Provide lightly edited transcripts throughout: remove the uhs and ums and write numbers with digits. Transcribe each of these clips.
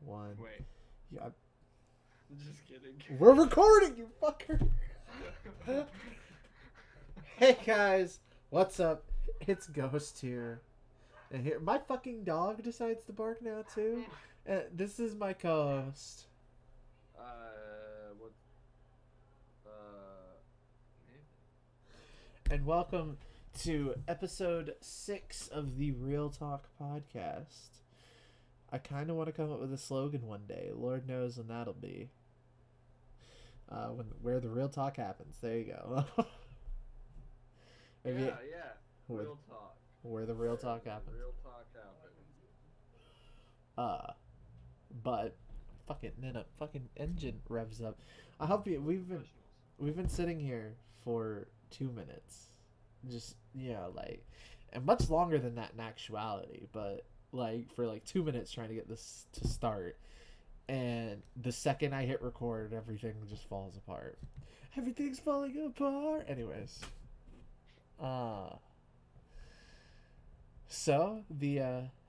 One. Wait. Yeah. I'm just kidding. We're recording, you fucker. Hey guys, what's up? It's Ghost here. And here, my fucking dog decides to bark now too. This is my co-host. What? Nathan. And welcome to episode 6 of the Real Talk podcast. I kind of want to come up with a slogan one day. Lord knows when that'll be. Where the real talk happens. There you go. Yeah. Where, Real talk. where the real talk happens. Real talk happens. But fucking then a fucking engine revs up. I hope you. We've been sitting here for 2 minutes, just and much longer than that in actuality. But for 2 minutes trying to get this to start. And the second I hit record, everything just falls apart. Everything's falling apart. Anyways. So,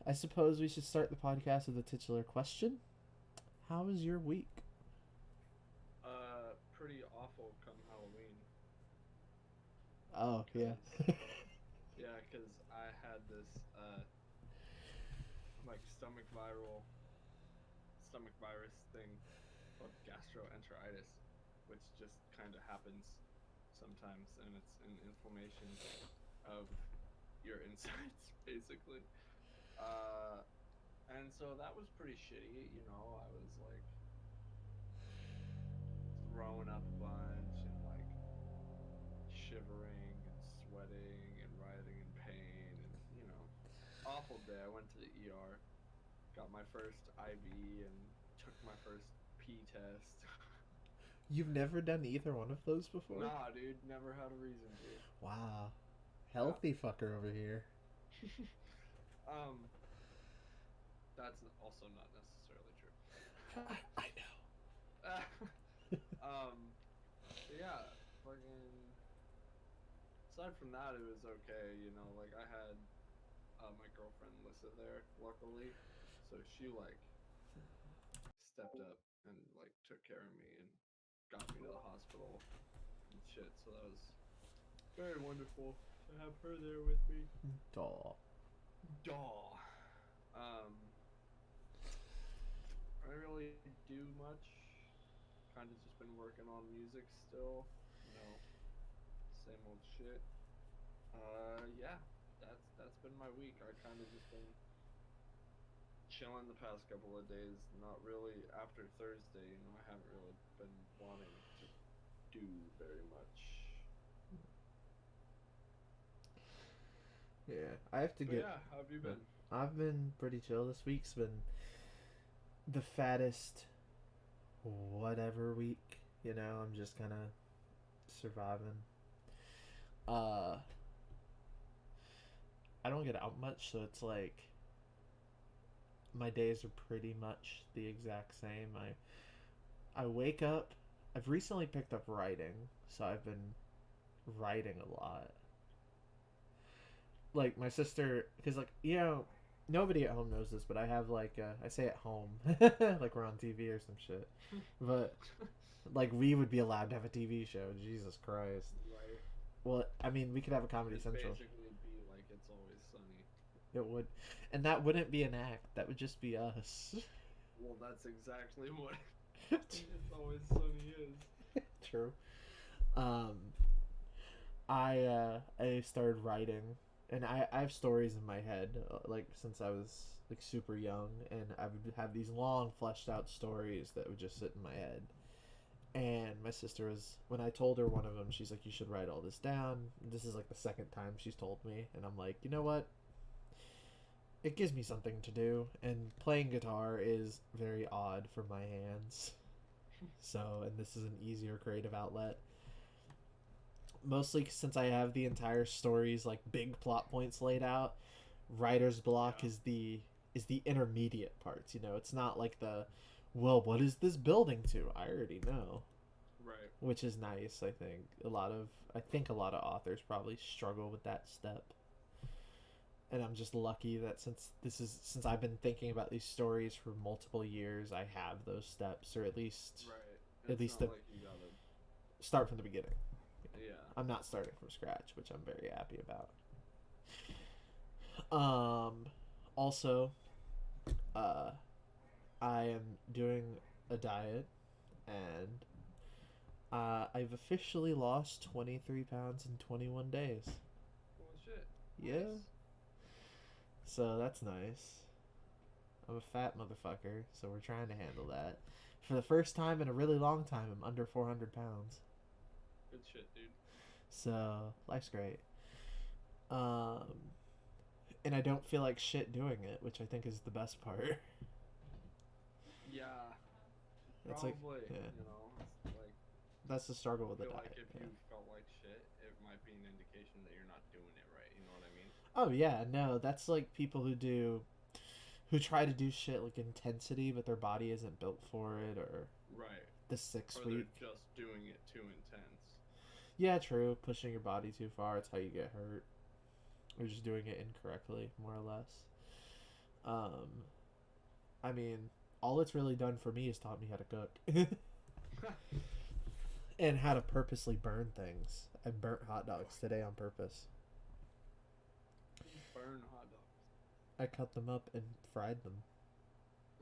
I suppose we should start the podcast with a titular question. How was your week? Pretty awful come Halloween. Oh, yeah. Yeah, because I had this, stomach virus thing called gastroenteritis, which just kind of happens sometimes, and it's an inflammation of your insides, basically. And so that was pretty shitty, I was throwing up a bunch and shivering and sweating and writhing in pain and awful day. I went to the ER, got my first IV and took my first pee test. You've never done either one of those before? Nah, dude, never had a reason to. Wow. Healthy fucker over here. That's also not necessarily true. I know. Yeah, fucking. Aside from that, it was okay. I had my girlfriend Lissa there, luckily, so she stepped up and took care of me and got me to the hospital and shit. So that was very wonderful to have her there with me. Daw. I don't really do much. Kind of just been working on music still. Same old shit. Yeah, that's been my week. I kind of just been chilling the past couple of days. Not really after Thursday. I haven't really been wanting to do very much. Yeah, I have to get. Yeah, how have you been? I've been pretty chill. This week's been the fattest whatever week. I'm just kind of surviving. I don't get out much, so it's my days are pretty much the exact same. I wake up. I've recently picked up writing, so I've been writing a lot. My sister, because nobody at home knows this, but I have I say at home, like we're on TV or some shit, but we would be allowed to have a TV show. Jesus Christ. Right. Well, I mean, we could have a Comedy Central. Basically be like It's Always Sunny. It would, and that wouldn't be an act. That would just be us. Well, that's exactly what It's Always Sunny is. True. I started writing. And I have stories in my head, since I was, super young, and I would have these long, fleshed out stories that would just sit in my head. And my sister when I told her one of them, she's like, you should write all this down. This is, the second time she's told me, and I'm like, you know what? It gives me something to do, and playing guitar is very odd for my hands. And this is an easier creative outlet. Mostly since I have the entire story's big plot points laid out, writer's block is the intermediate parts. It's not what is this building to? I already know. Right. Which is nice. I think a lot of authors probably struggle with that step. And I'm just lucky that since I've been thinking about these stories for multiple years, I have those steps, or Right. at It's least not the like you gotta. start from the beginning. Yeah. I'm not starting from scratch, which I'm very happy about. Also, uh, I am doing a diet, and I've officially lost 23 pounds in 21 days. Well, shit. Yeah, Nice. so that's nice. I'm a fat motherfucker, so we're trying to handle that. For the first time in a really long time, I'm under 400 pounds. Good shit, dude. So life's great. Um, and I don't feel like shit doing it, which I think is the best part. Yeah. It's like, Probably. yeah, You know, it's like that's the struggle I with the feel like diet. if Yeah. you felt like shit, it might be an indication that you're not doing it right. You know what I mean? Oh yeah, no, that's like people who try to do shit like intensity, but their body isn't built for it, or Right. the six Or week. they're just doing it too intense. Yeah, true. Pushing your body too far, it's how you get hurt. Or just doing it incorrectly, more or less. Um, I mean, all it's really done for me is taught me how to cook. And how to purposely burn things. I burnt hot dogs today on purpose. Burn hot dogs. I cut them up and fried them,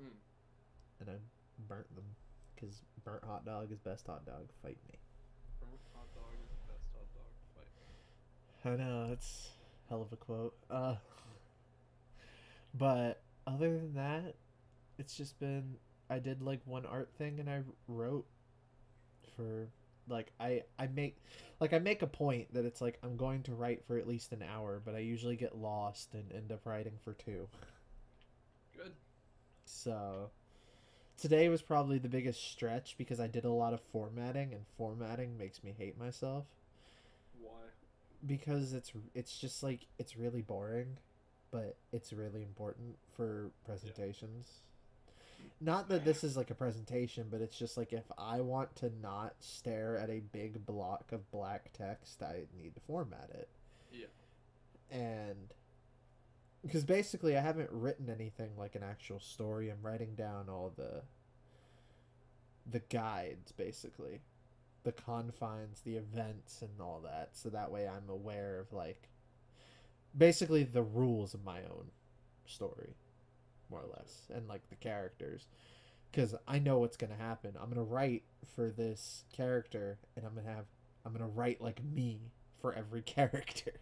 Mm. and I burnt them. Because burnt hot dog is best hot dog. Fight me. Burnt hot dog is the best hot dog. Fight me. I know, it's hell of a quote. But other than that, it's just been. I did like one art thing and I wrote for like I make a point that it's like I'm going to write for at least an hour, but I usually get lost and end up writing for 2. Good. So today was probably the biggest stretch because I did a lot of formatting, and formatting makes me hate myself Why? because it's just like it's really boring, but it's really important for Yeah. presentations. Not that this is like a presentation, but it's just like if I want to not stare at a big block of black text, I need to format it. Yeah. And because basically I haven't written anything like an actual story. I'm writing down all the guides, basically the confines, the events, and all that, so that way I'm aware of like basically the rules of my own story, more or Gotcha. less, and like the characters, because I know what's gonna happen. I'm gonna write for this character, and I'm gonna write like me for every character.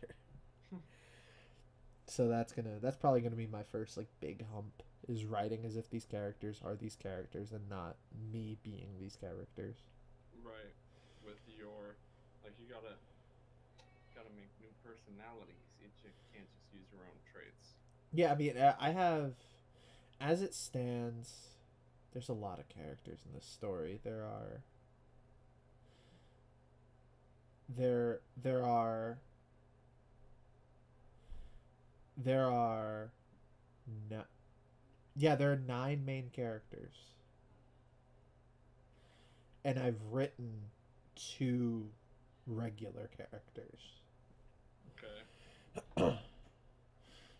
So that's probably gonna be my first like big hump, is writing as if these characters and not me being these characters. Right. With your, like, you gotta make new personalities. You can't just use your own traits. Yeah, I mean, I have, as it stands, there's a lot of characters in this story. There there are there are no, yeah, there are 9 main characters, and I've written 2 regular characters. Okay.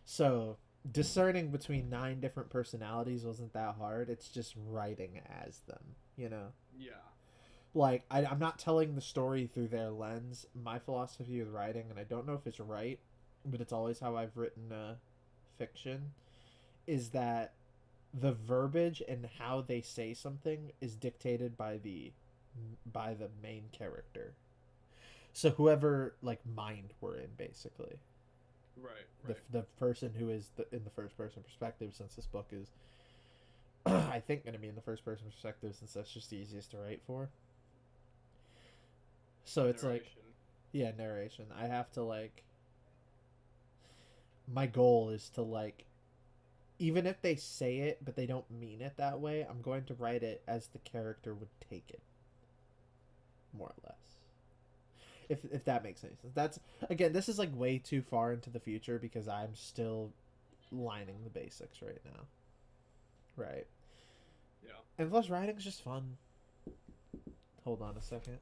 So discerning between 9 different personalities wasn't that hard. It's just writing as them, you know. Yeah. Like I'm not telling the story through their lens. My philosophy with writing, and I don't know if it's right, but it's always how I've written fiction, is that the verbiage and how they say something is dictated by the main character. So whoever like mind we're in, basically, Right. Right. the person who is in the first person perspective, since this book is I think going to be in the first person perspective, since that's just the easiest to write for. So it's like, Narration. yeah, narration. I have to like, my goal is to like, even if they say it but they don't mean it that way, I'm going to write it as the character would take it, more or less. If that makes any sense. That's, again, this is like way too far into the future because I'm still lining the basics right now. Right. Yeah. And plus writing's just fun. Hold on a second.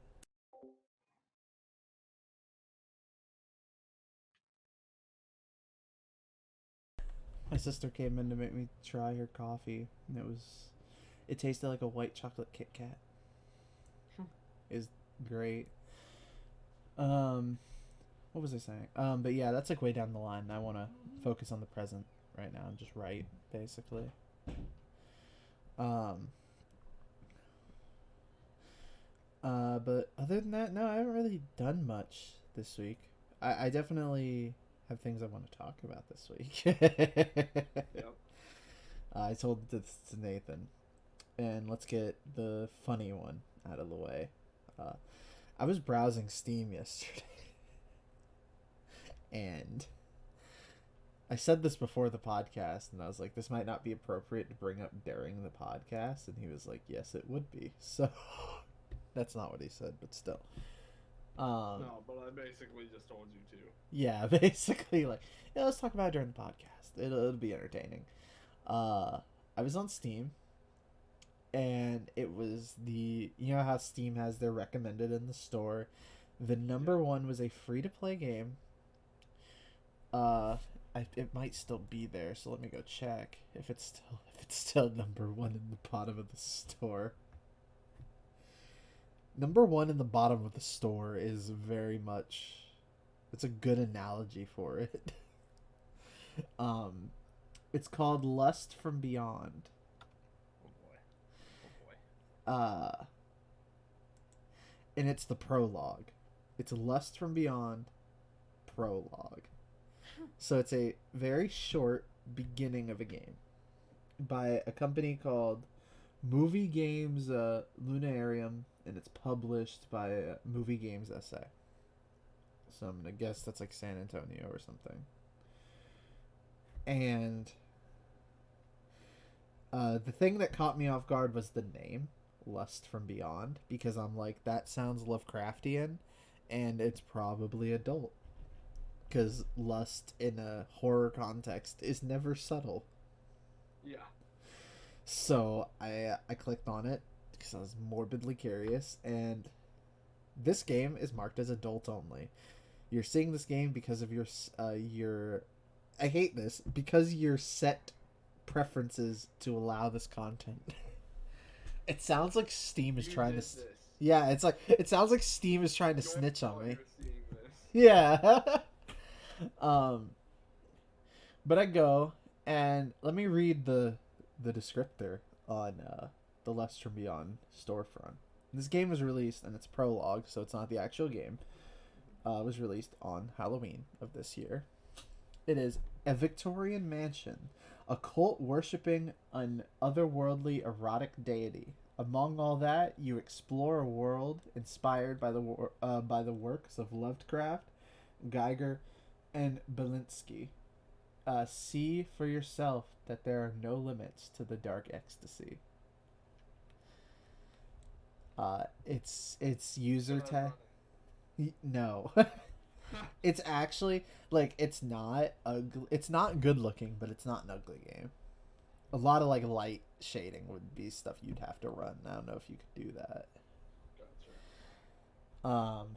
My sister came in to make me try her coffee, and it tasted like a white chocolate Kit Kat. It was great. What was I saying? But yeah, that's like way down the line. I want to focus on the present right now and just write, basically. But other than that, no, I haven't really done much this week. I definitely have things I want to talk about this week. Yep. I told this to Nathan, and let's get the funny one out of the way. I was browsing Steam yesterday, and I said this before the podcast, and I was like, this might not be appropriate to bring up during the podcast, and he was like, yes, it would be. So that's not what he said, but still. No, but I basically just told you to. Yeah, basically, like, yeah, let's talk about it during the podcast. It'll be entertaining. I was on Steam, and it was you know how Steam has their recommended in the store. The number one was a free-to-play game. It might still be there, so let me go check if it's still number one in the bottom of the store. Number one in the bottom of the store is very much, it's a good analogy for it. It's called Lust from Beyond. Oh boy. And it's the prologue. It's Lust from Beyond prologue. So it's a very short beginning of a game by a company called Movie Games Lunarium, and it's published by Movie Games SA. So I'm gonna guess that's like San Antonio or something. And the thing that caught me off guard was the name, Lust from Beyond, because I'm like, that sounds Lovecraftian, and it's probably adult. Because lust in a horror context is never subtle. Yeah. So I clicked on it because I was morbidly curious, and this game is marked as adult only. You're seeing this game because of your I hate this, because your set preferences to allow this content. It sounds like Steam is trying to. Yeah, it's like it sounds like Steam is trying to snitch on me. Yeah. But I go, and let me read the descriptor on the Lust from Beyond storefront. This game was released, and it's prologue, so it's not the actual game. It was released on Halloween of this year. It is a Victorian mansion, a cult worshipping an otherworldly erotic deity. Among all that, you explore a world inspired by the works of Lovecraft, Geiger, and Belinsky. See for yourself that there are no limits to the dark ecstasy. It's user tag. No. It's actually like it's not ugly. It's not good looking, but it's not an ugly game. A lot of like light shading would be stuff you'd have to run. I don't know if you could do that. Gotcha.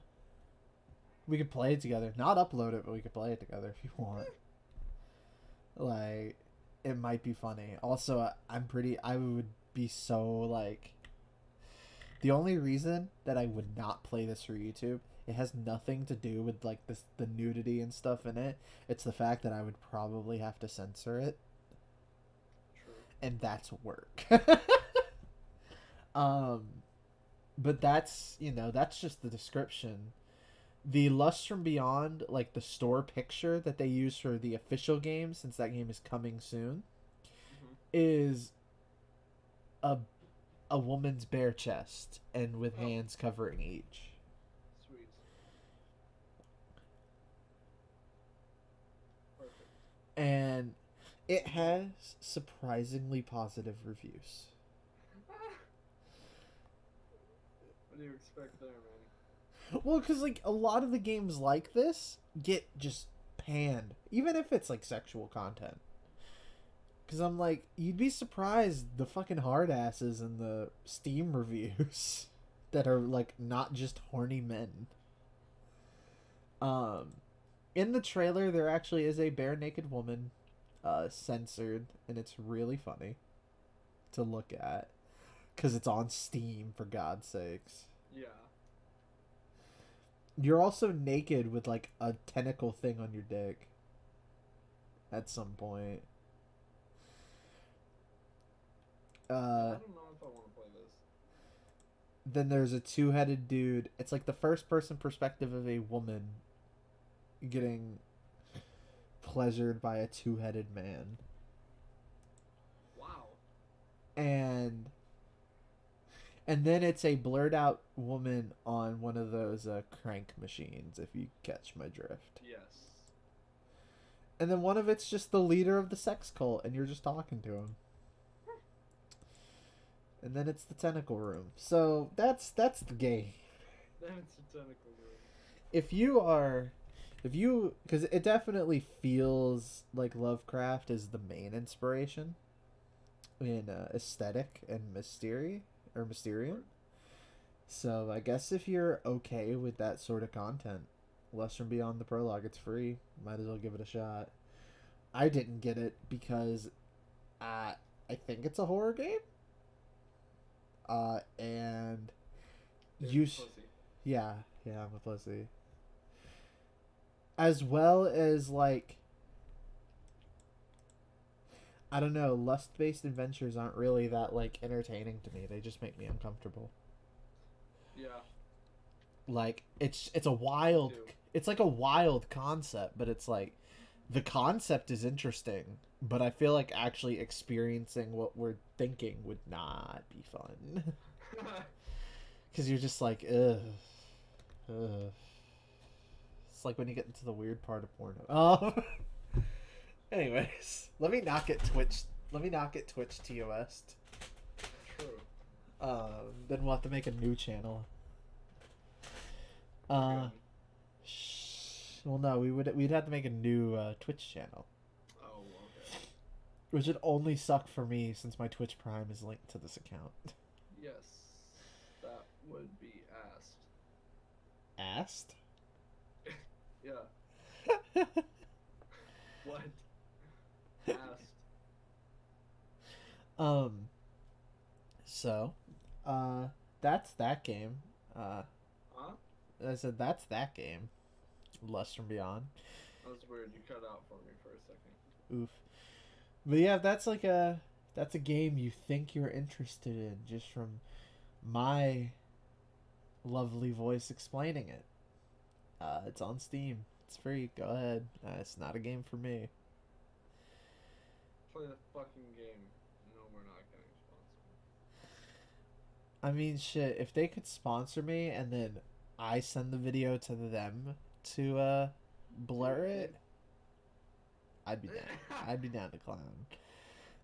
We could play it together. Not upload it, but we could play it together if you want. Like, it might be funny. Also, I would be so, like... The only reason that I would not play this for YouTube, it has nothing to do with, like, the nudity and stuff in it. It's the fact that I would probably have to censor it. True. And that's work. But that's, that's just the description. The Lust from Beyond, like the store picture that they use for the official game, since that game is coming soon, is a woman's bare chest and with hands covering each. Sweet. Perfect. And it has surprisingly positive reviews. What do you expect there, man? Well, because, like, a lot of the games like this get just panned. Even if it's, like, sexual content. Because I'm like, you'd be surprised the fucking hard asses in the Steam reviews that are, like, not just horny men. In the trailer, there actually is a bare naked woman censored, and it's really funny to look at because it's on Steam, for God's sakes. Yeah. You're also naked with like a tentacle thing on your dick at some point. I don't know if I want to play this. Then there's a two-headed dude. It's like the first-person perspective of a woman getting pleasured by a two-headed man. Wow. And then it's a blurred out woman on one of those crank machines, if you catch my drift. Yes. And then one of it's just the leader of the sex cult, and you're just talking to him. And then it's the tentacle room. So that's the game. Then it's a tentacle room. Because it definitely feels like Lovecraft is the main inspiration in aesthetic and Mysterium. So I guess if you're okay with that sort of content, Less from Beyond the Prologue, it's free. Might as well give it a shot. I didn't get it because I think it's a horror game. And yeah, I'm a pussy. As well as like, I don't know, lust-based adventures aren't really that like entertaining to me. They just make me uncomfortable. Yeah. Like it's a wild, it's like a wild concept, but it's like the concept is interesting, but I feel like actually experiencing what we're thinking would not be fun. Because you're just like, ugh. It's like when you get into the weird part of porno. Anyways, let me not get Twitch TOS. True. Then we'll have to make a new channel. Well, no, we'd have to make a new Twitch channel. Oh, okay. Which would only suck for me since my Twitch Prime is linked to this account. Yes, that would be asked. Asked? Yeah. What? Asked. So, that's that game. Huh? I said that's that game. Lust from Beyond. That was weird. You cut out for me for a second. Oof. But yeah, that's a game you think you're interested in just from my lovely voice explaining it. It's on Steam. It's free. Go ahead. It's not a game for me. Play the fucking game. No, we're not getting sponsored. I mean, shit. If they could sponsor me and then I send the video to them to blur it, I'd be down. I'd be down to clown.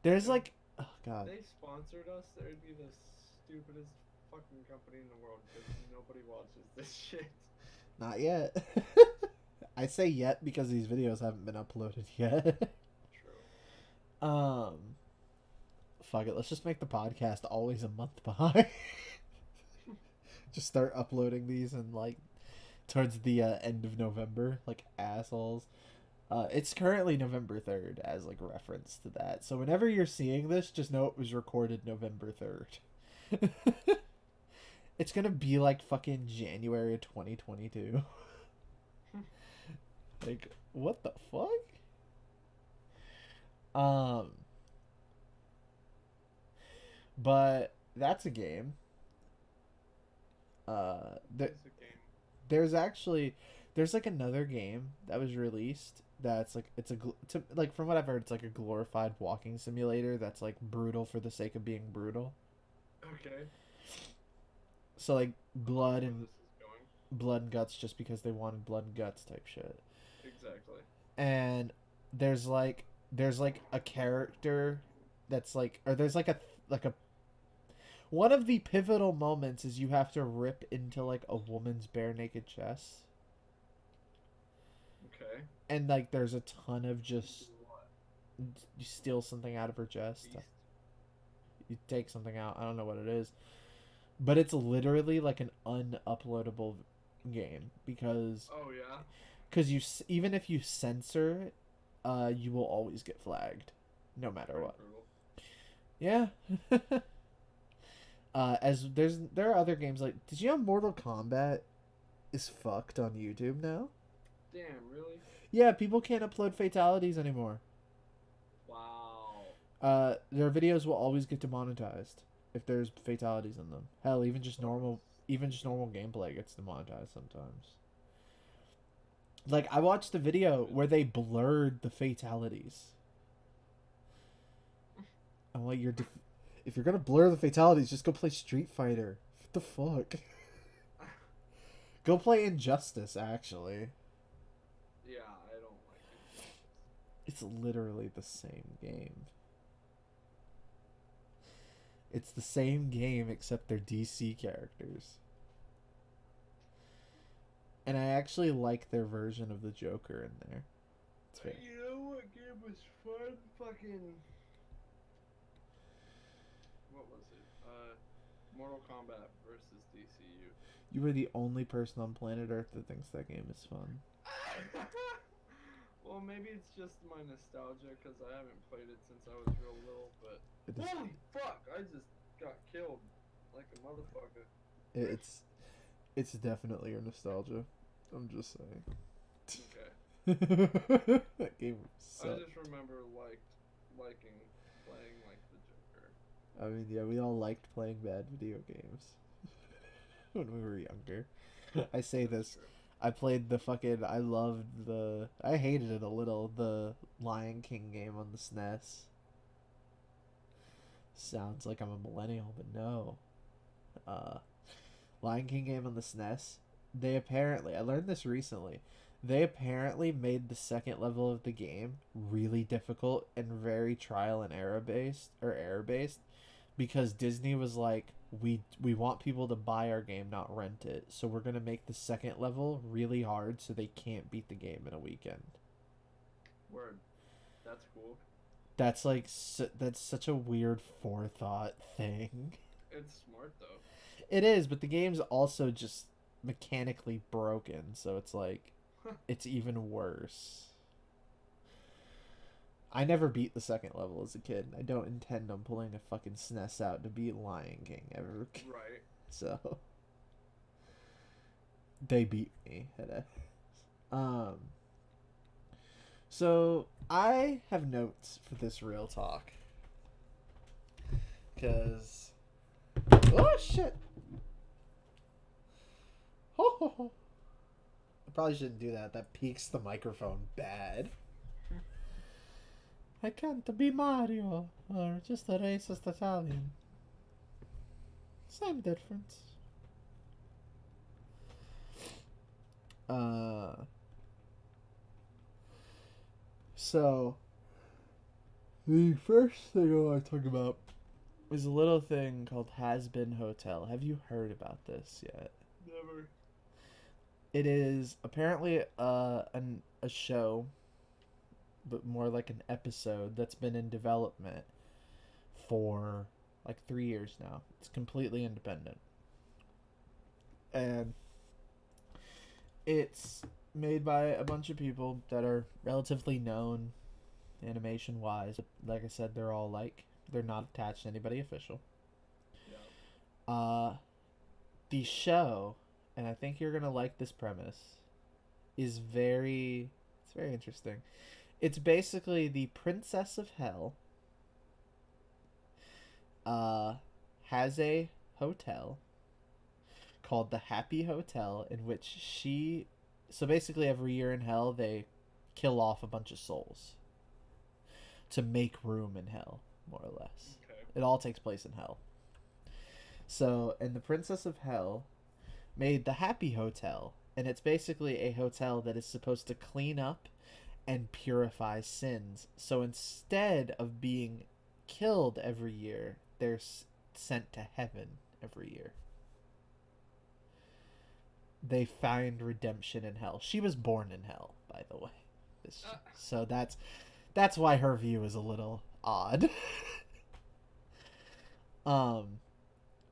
There's like, oh god. If they sponsored us, it would be the stupidest fucking company in the world because nobody watches this shit. Not yet. I say yet because these videos haven't been uploaded yet. True. Fuck it. Let's just make the podcast always a month behind. Just start uploading these in like towards the end of November, like assholes. It's currently November 3rd as like reference to that. So whenever you're seeing this, just know it was recorded November 3rd. It's gonna be like fucking January of 2022. Like, what the fuck? But that's a game. There's like another game that was released that's like like from what I've heard, it's like a glorified walking simulator that's like brutal for the sake of being brutal. Okay. So like blood and guts just because they wanted blood and guts type shit. Exactly. And there's like a character that's like, or there's like a one of the pivotal moments is you have to rip into like a woman's bare naked chest. Okay. And like there's a ton of just you steal something out of her chest. You take something out. I don't know what it is. But it's literally like an unuploadable game because oh yeah, because even if you censor it, you will always get flagged, no matter Pretty what. brutal. Yeah. As there are other games like, did you know Mortal Kombat is fucked on YouTube now? Damn, really? Yeah, people can't upload fatalities anymore. Wow. Their videos will always get demonetized if there's fatalities in them. Hell, even just normal gameplay gets demonetized sometimes. Like, I watched a video where they blurred the fatalities. I'm like, if you're gonna blur the fatalities, just go play Street Fighter. What the fuck? Go play Injustice, actually. Yeah, I don't like it. It's literally the same game. It's the same game except they're DC characters. And I actually like their version of the Joker in there. It's fair. You know what game was fun? Fucking. What was it? Mortal Kombat versus DCU. You were the only person on planet Earth that thinks that game is fun. Well, maybe it's just my nostalgia because I haven't played it since I was real little, but holy fuck, I just got killed like a motherfucker. It's definitely your nostalgia. I'm just saying. Okay. That game sucked. I just remember liking playing like the Joker. I mean, yeah, we all liked playing bad video games when we were younger. I say this. True. I played I hated it a little, the Lion King game on the SNES. Sounds like I'm a millennial, but no. Lion King game on the SNES, I learned this recently, they apparently made the second level of the game really difficult and very trial and error based because Disney was like, we want people to buy our game, not rent it, so we're gonna make the second level really hard so they can't beat the game in a weekend. Word. That's cool. That's like that's such a weird forethought thing. It's smart though. It is, but the game's also just mechanically broken, so it's like it's even worse. I never beat the second level as a kid. I don't intend on pulling a fucking SNES out to beat Lion King ever. Right. So they beat me. So I have notes for this real talk. Cause oh shit. I probably shouldn't do that. That peaks the microphone bad. I can't be Mario or just a racist Italian. Same difference. So the first thing I want to talk about is a little thing called Hazbin Hotel. Have you heard about this yet? Never. It is apparently a show, but more like an episode that's been in development for like 3 years now. It's completely independent. And it's made by a bunch of people that are relatively known animation wise. Like I said, they're not attached to anybody official. Yeah. The show, and I think you're gonna like this premise, it's very interesting. It's basically the Princess of Hell has a hotel called the Happy Hotel, in which so basically every year in hell they kill off a bunch of souls to make room in hell, more or less. Okay. It all takes place in hell. So, and the Princess of Hell made the Happy Hotel, and it's basically a hotel that is supposed to clean up and purify sins. So instead of being killed every year, they're sent to heaven every year. They find redemption in hell. She was born in hell, by the way. So that's why her view is a little odd.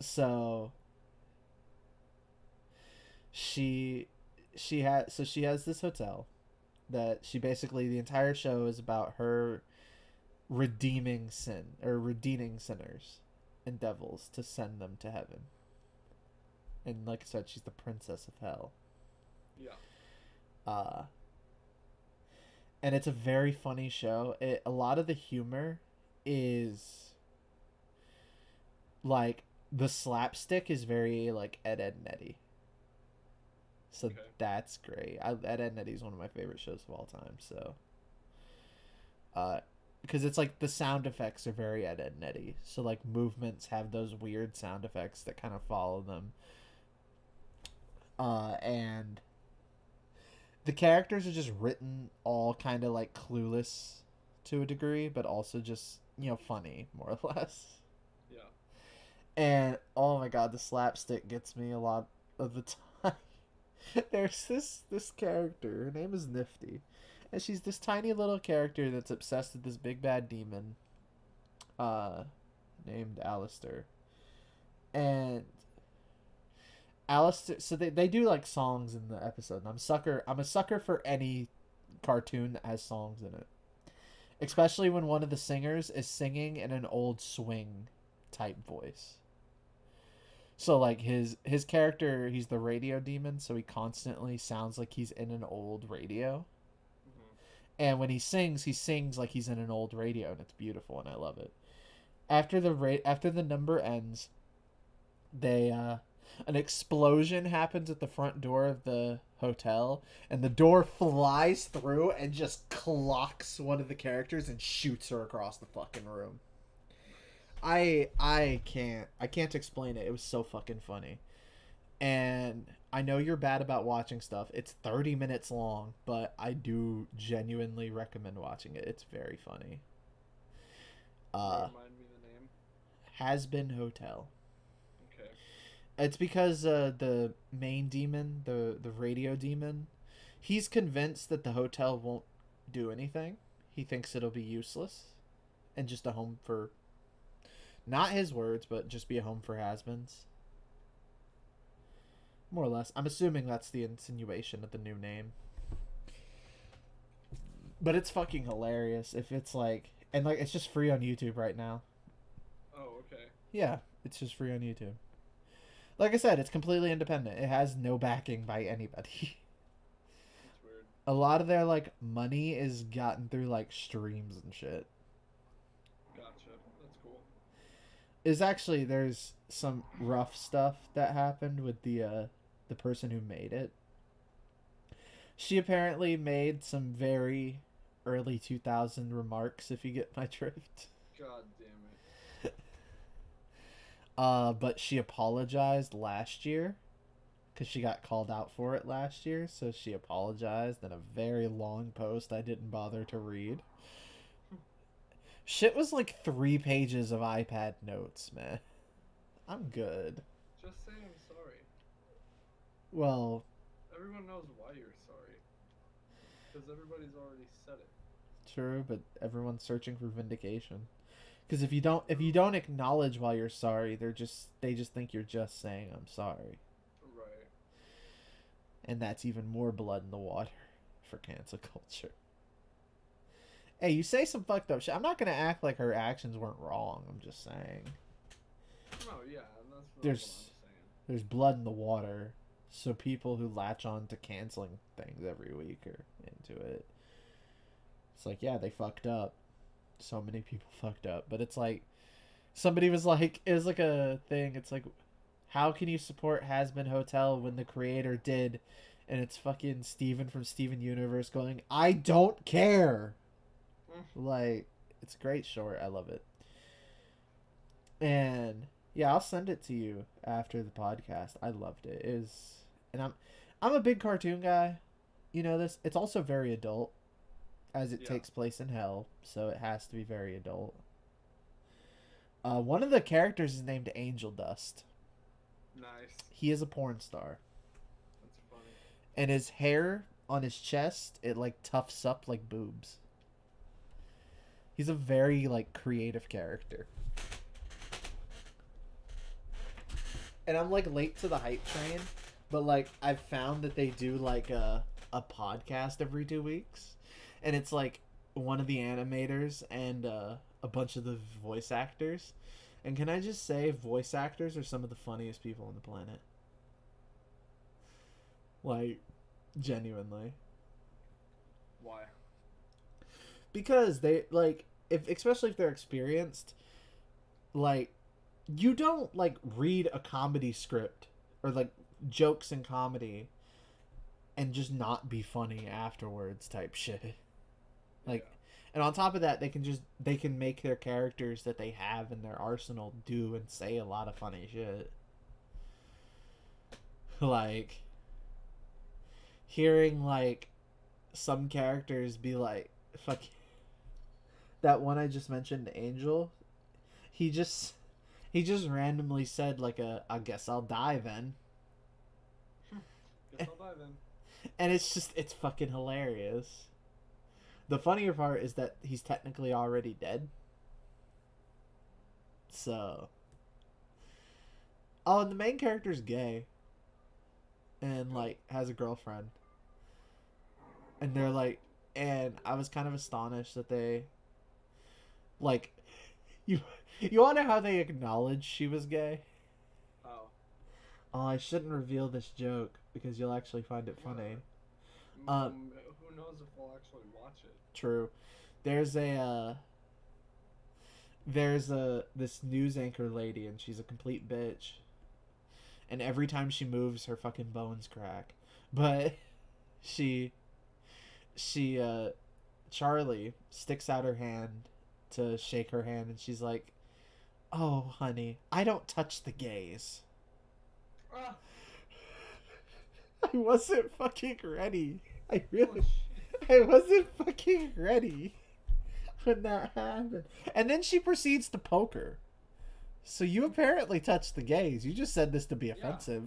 So she has this hotel that she basically, the entire show is about her redeeming sin, or redeeming sinners and devils to send them to heaven. And like I said, she's the princess of hell. Yeah. And it's a very funny show. A lot of the humor is like, the slapstick is very like Ed, Ed and Eddie. So Okay. that's great. Ed, Ed and Eddie is one of my favorite shows of all time. So, because it's like the sound effects are very Ed, Ed and Eddie. So like movements have those weird sound effects that kind of follow them. And the characters are just written all kind of like clueless to a degree, but also just, you know, funny more or less. Yeah. And oh my god, the slapstick gets me a lot of the time. There's this character. Her name is Nifty, and she's this tiny little character that's obsessed with this big bad demon, named Alistair. And Alistair, so they do like songs in the episode, and I'm a sucker for any cartoon that has songs in it. Especially when one of the singers is singing in an old swing type voice. So like his character, he's the radio demon, so he constantly sounds like he's in an old radio. Mm-hmm. And when he sings like he's in an old radio, and it's beautiful, and I love it. After the number ends, an explosion happens at the front door of the hotel, and the door flies through and just clocks one of the characters and shoots her across the fucking room. I can't explain it. It was so fucking funny. And I know you're bad about watching stuff. It's 30 minutes long, but I do genuinely recommend watching it. It's very funny. Remind me the name. Hazbin Hotel. Okay. It's because the main demon, the radio demon, he's convinced that the hotel won't do anything. He thinks it'll be useless and just a home for, not his words, but just be a home for has-beens. More or less. I'm assuming that's the insinuation of the new name. But it's fucking hilarious if it's like, and like it's just free on YouTube right now. Oh, okay. Yeah, it's just free on YouTube. Like I said, it's completely independent. It has no backing by anybody. That's weird. A lot of their like money is gotten through like streams and shit. Gotcha. That's cool. Is actually, there's some rough stuff that happened with the person who made it. She apparently made some very early 2000 remarks, if you get my drift. God damn it. But she apologized last year because she got called out for it last year. So she apologized in a very long post I didn't bother to read. Shit was like 3 pages of iPad notes, man. I'm good. Just say I'm sorry. Well, Everyone knows why you're sorry. Because everybody's already said it. true, but everyone's searching for vindication. Because if you don't acknowledge why you're sorry, they just think you're just saying I'm sorry. Right. And that's even more blood in the water for cancel culture. Hey, you say some fucked up shit. I'm not gonna act like her actions weren't wrong. I'm just saying. No, yeah, and that's what There's I'm saying. there's blood in the water, so people who latch on to canceling things every week are into it. It's like, yeah, they fucked up. So many people fucked up, but it's like somebody was like, it was like a thing. It's like, how can you support Hazbin Hotel when the creator did? And it's fucking Steven from Steven Universe going, I don't care. Like, it's a great short. I love it. And yeah, I'll send it to you after the podcast. I loved it. And I'm a big cartoon guy. You know this. It's also very adult, as it takes place in hell, so it has to be very adult. One of the characters is named Angel Dust. Nice. He is a porn star. That's funny. And his hair on his chest, it like tufts up like boobs. He's a very like creative character. And I'm like late to the hype train, but like I've found that they do like a podcast every 2 weeks, and it's like one of the animators and a bunch of the voice actors. And can I just say, voice actors are some of the funniest people on the planet. Like, genuinely. Why? Because they, like, especially if they're experienced, like, you don't, like, read a comedy script or, like, jokes in comedy and just not be funny afterwards type shit. Like, Yeah. and on top of that, they can make their characters that they have in their arsenal do and say a lot of funny shit. Like, hearing, like, some characters be like, fuck, that one I just mentioned, Angel, he just randomly said, like, I guess I'll die then. Guess I'll die then. And it's fucking hilarious. The funnier part is that he's technically already dead. So. Oh, and the main character's gay. And, like, has a girlfriend. And they're like, and I was kind of astonished that they, like, you want to know how they acknowledged she was gay? Oh. Oh, I shouldn't reveal this joke because you'll actually find it funny. Who knows if we'll actually watch it? True. There's this news anchor lady, and she's a complete bitch. And every time she moves, her fucking bones crack. But Charlie sticks out her hand to shake her hand, and she's like, "Oh, honey, I don't touch the gays." Ah, I wasn't fucking ready. I really, shit. I wasn't fucking ready when that happened. And then she proceeds to poke her. So you apparently touched the gays. You just said this to be offensive.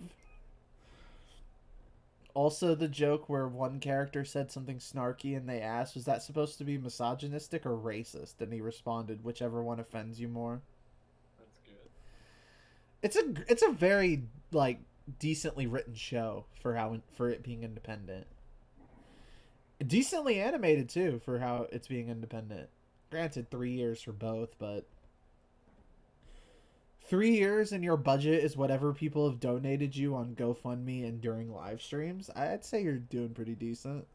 Also, the joke where one character said something snarky and they asked, was that supposed to be misogynistic or racist? And he responded, whichever one offends you more. That's good. It's a very, like, decently written show for it being independent. Decently animated too for how it's being independent. Granted, 3 years for both, but 3 years and your budget is whatever people have donated you on GoFundMe and during live streams. I'd say you're doing pretty decent.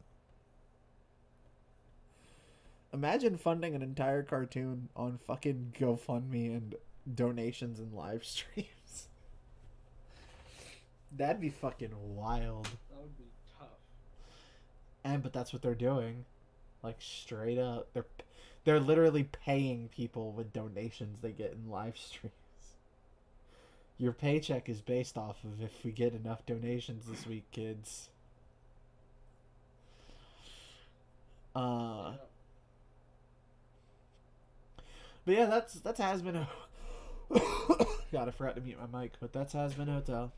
Imagine funding an entire cartoon on fucking GoFundMe and donations and live streams. That'd be fucking wild. That would be tough. But that's what they're doing. Like, straight up. They're literally paying people with donations they get in live streams. Your paycheck is based off of if we get enough donations this week, kids. Yeah. But yeah, that's Hazbin. God, I forgot to mute my mic, but that's Hazbin Hotel.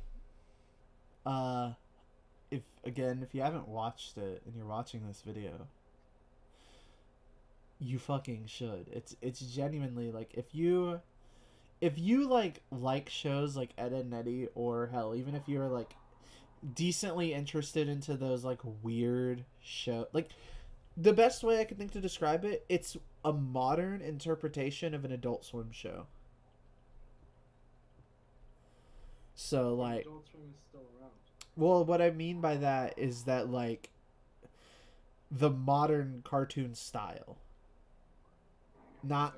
If you haven't watched it and you're watching this video, you fucking should. It's genuinely, like, if you like shows like Ed, Ed and Eddie, or hell, even if you're like decently interested into those like weird show, like, the best way I can think to describe it, it's a modern interpretation of an Adult Swim show. So, like, Adult Swim is still around. well, what I mean by that is that, like, the modern cartoon style, not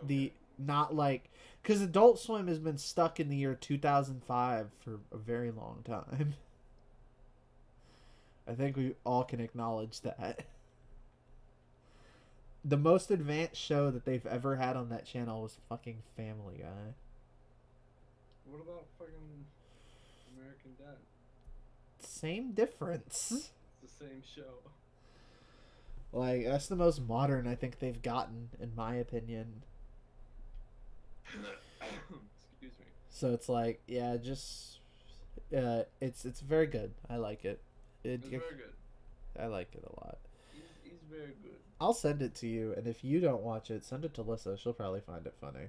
like, because Adult Swim has been stuck in the year 2005 for a very long time. I think we all can acknowledge that. The most advanced show that they've ever had on that channel was fucking Family Guy. What about fucking American Dad? Same difference. It's the same show. Like, that's the most modern I think they've gotten, in my opinion. Excuse me. So it's like, yeah, just it's very good. I like it. It's very good. I like it a lot. He's very good. I'll send it to you, and if you don't watch it, send it to Lissa. She'll probably find it funny.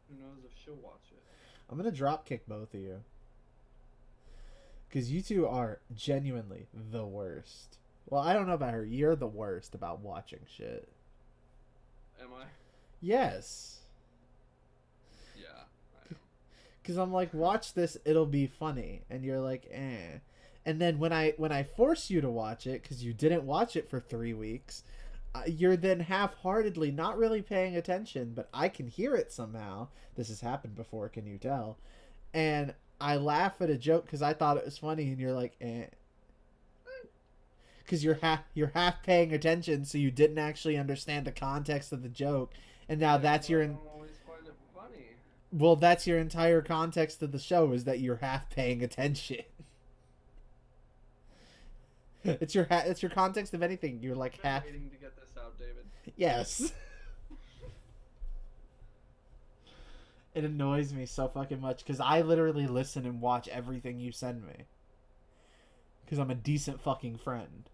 Who knows if she'll watch it? I'm gonna drop kick both of you, because you two are genuinely the worst. Well, I don't know about her. You're the worst about watching shit. Am I? Yes. Yeah, I am. Because I'm like, watch this, it'll be funny. And you're like, eh. And then when I force you to watch it, because you didn't watch it for 3 weeks, you're then half-heartedly not really paying attention, but I can hear it somehow. This has happened before, can you tell? And I laugh at a joke because I thought it was funny, and you're like, eh. Because you're half paying attention, so you didn't actually understand the context of the joke, and now that's I your don't always find it funny. well, that's your entire context of the show is that you're half paying attention. It's your context of anything. You're like I've half. been waiting to get this out, David. Yes. It annoys me so fucking much because I literally listen and watch everything you send me. Because I'm a decent fucking friend.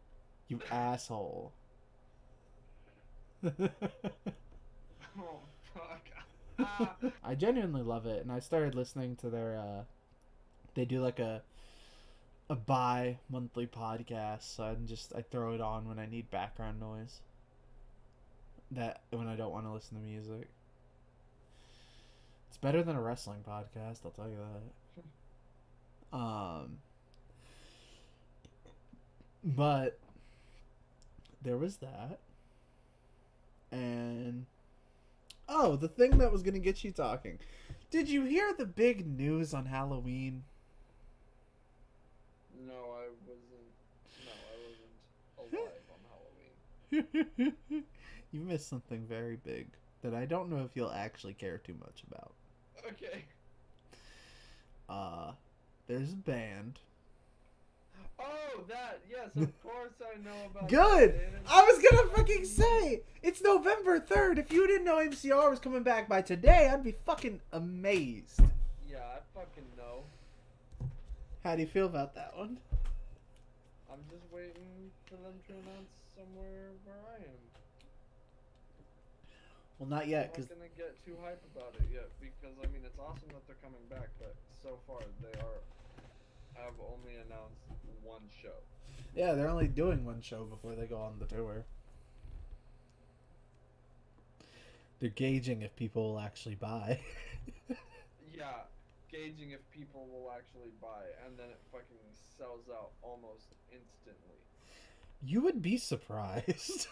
You asshole. Oh, fuck. I genuinely love it, and I started listening to their. They do like a bi-monthly podcast, so I throw it on when I need background noise. That when I don't want to listen to music. It's better than a wrestling podcast, I'll tell you that. But there was that. And oh, the thing that was gonna get you talking. Did you hear the big news on Halloween? No, I wasn't alive on Halloween. You missed something very big that I don't know if you'll actually care too much about. Okay. There's a band. Oh, that, yes, of course I know about Good! that. I was gonna fucking say! It's November 3rd. If you didn't know MCR was coming back by today, I'd be fucking amazed. Yeah, I fucking know. How do you feel about that one? I'm just waiting for them to announce somewhere where I am. Well, not yet, I'm because... not gonna get too hype about it yet, because, I mean, it's awesome that they're coming back, but so far have only announced one show. Yeah, they're only doing one show before they go on the tour. They're gauging if people will actually buy. Yeah, gauging if people will actually buy, and then it fucking sells out almost instantly. You would be surprised.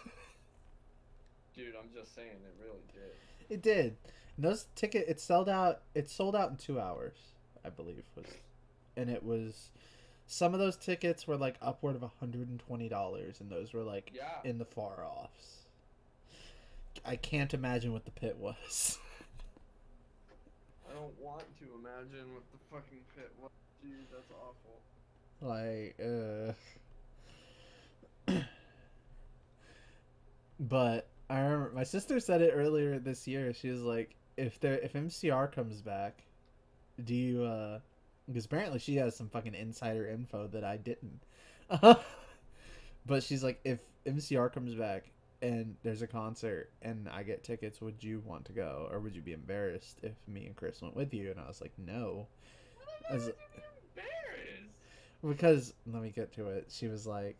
Dude, I'm just saying, it really did. It did. And those tickets, it sold out in 2 hours, I believe. And it was... Some of those tickets were like upward of $120, and those were like in the far offs. I can't imagine what the pit was. I don't want to imagine what the fucking pit was. Dude, that's awful. But I remember my sister said it earlier this year. She was like, if MCR comes back, do you because apparently she has some fucking insider info that I didn't. But she's like, if MCR comes back and there's a concert and I get tickets, would you want to go, or would you be embarrassed if me and Chris went with you? And I was like, no. Why would you be embarrassed? Because let me get to it. She was like,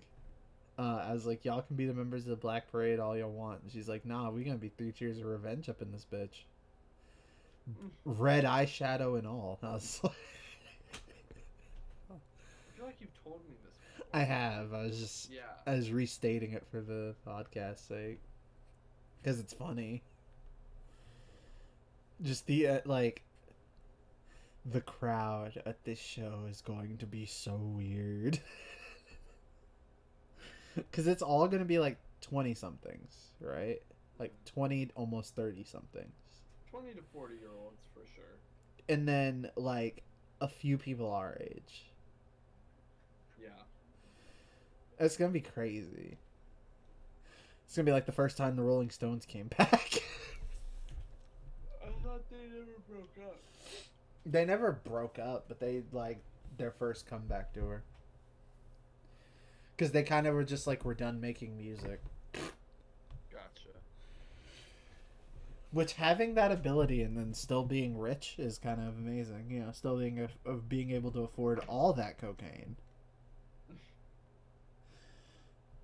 I was like, y'all can be the members of the Black Parade all y'all want. And she's like, nah, we gonna be 3 Cheers of Revenge up in this bitch. Red eyeshadow and all. I was like, I feel like you've told me this before. I have. I was restating it for the podcast's sake. Because it's funny. Just the, the crowd at this show is going to be so weird. Because it's all going to be like 20-somethings, right? Like 20, almost 30-somethings. 20 to 40-year-olds for sure. And then, like, a few people our age. Yeah. It's going to be crazy. It's going to be like the first time the Rolling Stones came back. I thought they never broke up. They never broke up, but they, like, their first comeback tour. Because they kind of were just like, we're done making music. Gotcha. Which, having that ability and then still being rich is kind of amazing. You know, still being able to afford all that cocaine.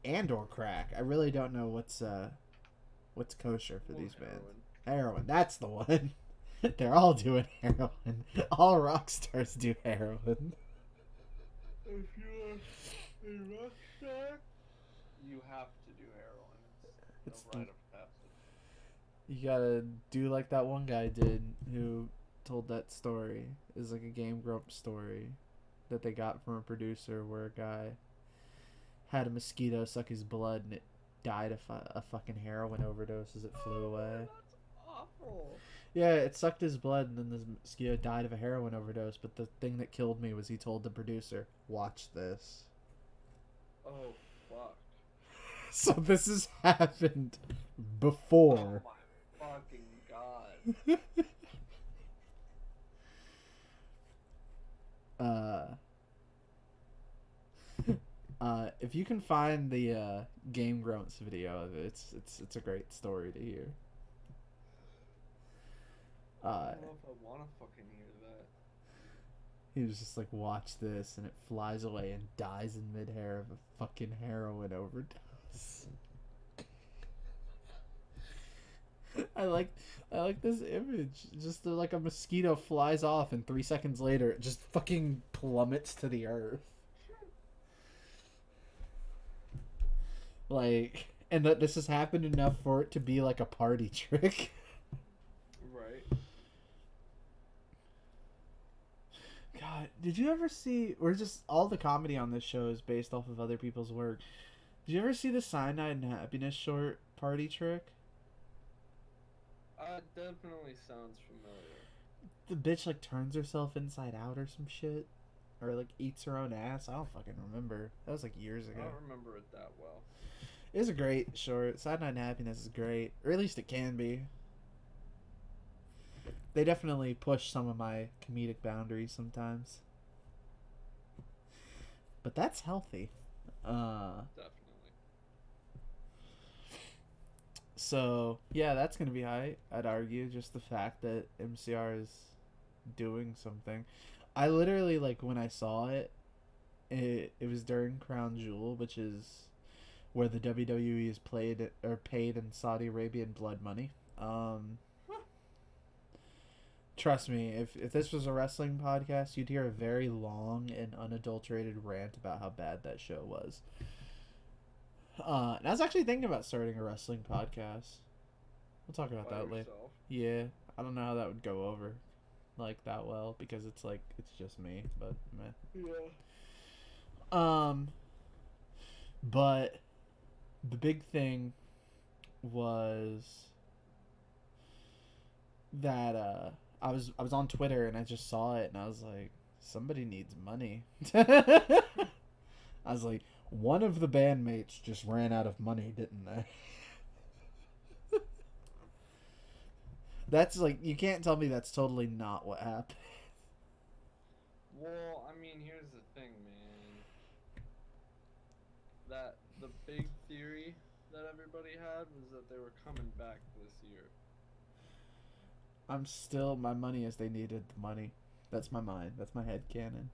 and or crack. I really don't know what's kosher for Well, these bands. heroin. Heroin, that's the one. They're all doing heroin. All rock stars do heroin. If you're a rock star, you have to do heroin. It's It's a rite of passage. You gotta do like that one guy did who told that story. It's like a Game Grump story that they got from a producer where a guy had a mosquito suck his blood and it died of a fucking heroin overdose as it flew away. That's awful. Yeah, it sucked his blood and then the mosquito died of a heroin overdose. But the thing that killed me was he told the producer, "Watch this." Oh, fuck. So this has happened before. Oh my fucking god. If you can find the Game Grumps video, it's a great story to hear. I don't know if I want to fucking hear that. He was just like, "Watch this," and it flies away and dies in midair of a fucking heroin overdose. I like this image. Just like a mosquito flies off, and 3 seconds later, it just fucking plummets to the earth. Like, and that this has happened enough for it to be like a party trick. Right. God, did you ever see? Or just all the comedy on this show is based off of other people's work. Did you ever see the Cyanide and Happiness short party trick? Definitely sounds familiar. The bitch like turns herself inside out or some shit, or like eats her own ass. I don't fucking remember. That was like years ago. I don't remember it that well. It was a great short. Cyanide and Happiness is great, or at least it can be. They definitely push some of my comedic boundaries sometimes, but that's healthy. Definitely. So yeah, that's gonna be high. I'd argue just the fact that MCR is doing something. I literally like when I saw it, it was during Crown Jewel, which is where the WWE is played or paid in Saudi Arabian blood money. Trust me, if this was a wrestling podcast, you'd hear a very long and unadulterated rant about how bad that show was. And I was actually thinking about starting a wrestling podcast. We'll talk about By that later. yourself. Yeah, I don't know how that would go over like that well because it's just me, but meh. Yeah. But the big thing was that I was on Twitter and I just saw it and I was like, somebody needs money. I was like, one of the bandmates just ran out of money, didn't they? That's like, you can't tell me that's totally not what happened. Well, I mean, here's the thing, man. That the big theory that everybody had was that they were coming back this year. I'm still, my money is they needed the money. That's my mind. That's my headcanon.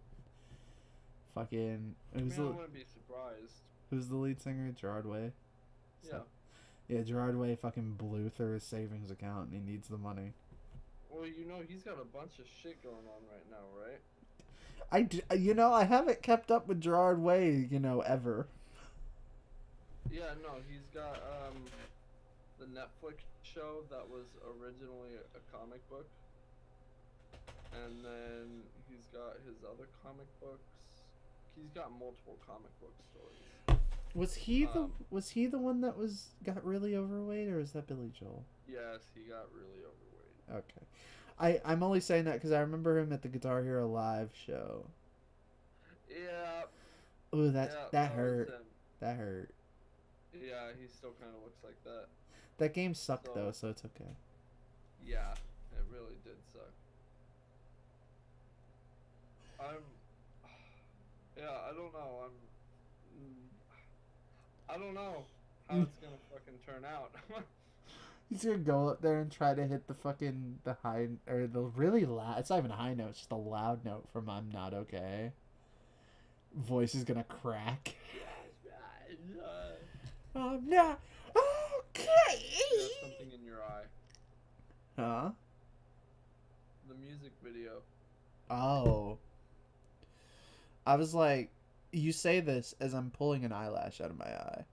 Fucking, I wouldn't be surprised. who's the lead singer? Gerard Way? Yeah. Yeah, Gerard Way fucking blew through his savings account and he needs the money. Well, you know, he's got a bunch of shit going on right now, right? I haven't kept up with Gerard Way, ever. Yeah, no, he's got the Netflix show that was originally a comic book. And then he's got his other comic books. He's got multiple comic book stories. Was he the one that got really overweight, or is that Billy Joel? Yes, he got really overweight. Okay. I'm only saying that because I remember him at the Guitar Hero Live show. Yeah. Ooh, that hurt. was him. That hurt. Yeah, he still kind of looks like that. That game sucked though, so it's okay. Yeah, it really did suck. I don't know. I don't know how it's gonna fucking turn out. He's gonna go up there and try to hit the high, or the really loud, it's not even a high note, it's just a loud note from I'm Not Okay. Voice is gonna crack. No. Okay. You have something in your eye. Huh? The music video. Oh. I was like, you say this as I'm pulling an eyelash out of my eye.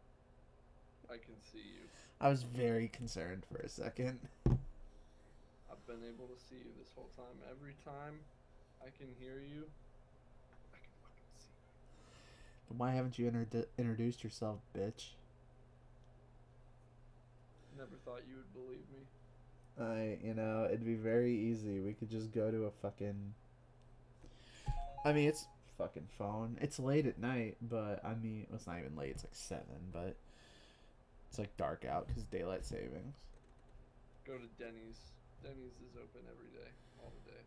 I can see you. I was very concerned for a second. I've been able to see you this whole time. Every time I can hear you, I can fucking see you. Why haven't you introduced yourself, bitch? Never thought you would believe me. It'd be very easy. We could just go to a fucking... I mean, it's fucking phone. It's late at night, but I mean, it's not even late. It's like 7, but it's like dark out because daylight savings. Go to Denny's. Denny's is open every day, all the day.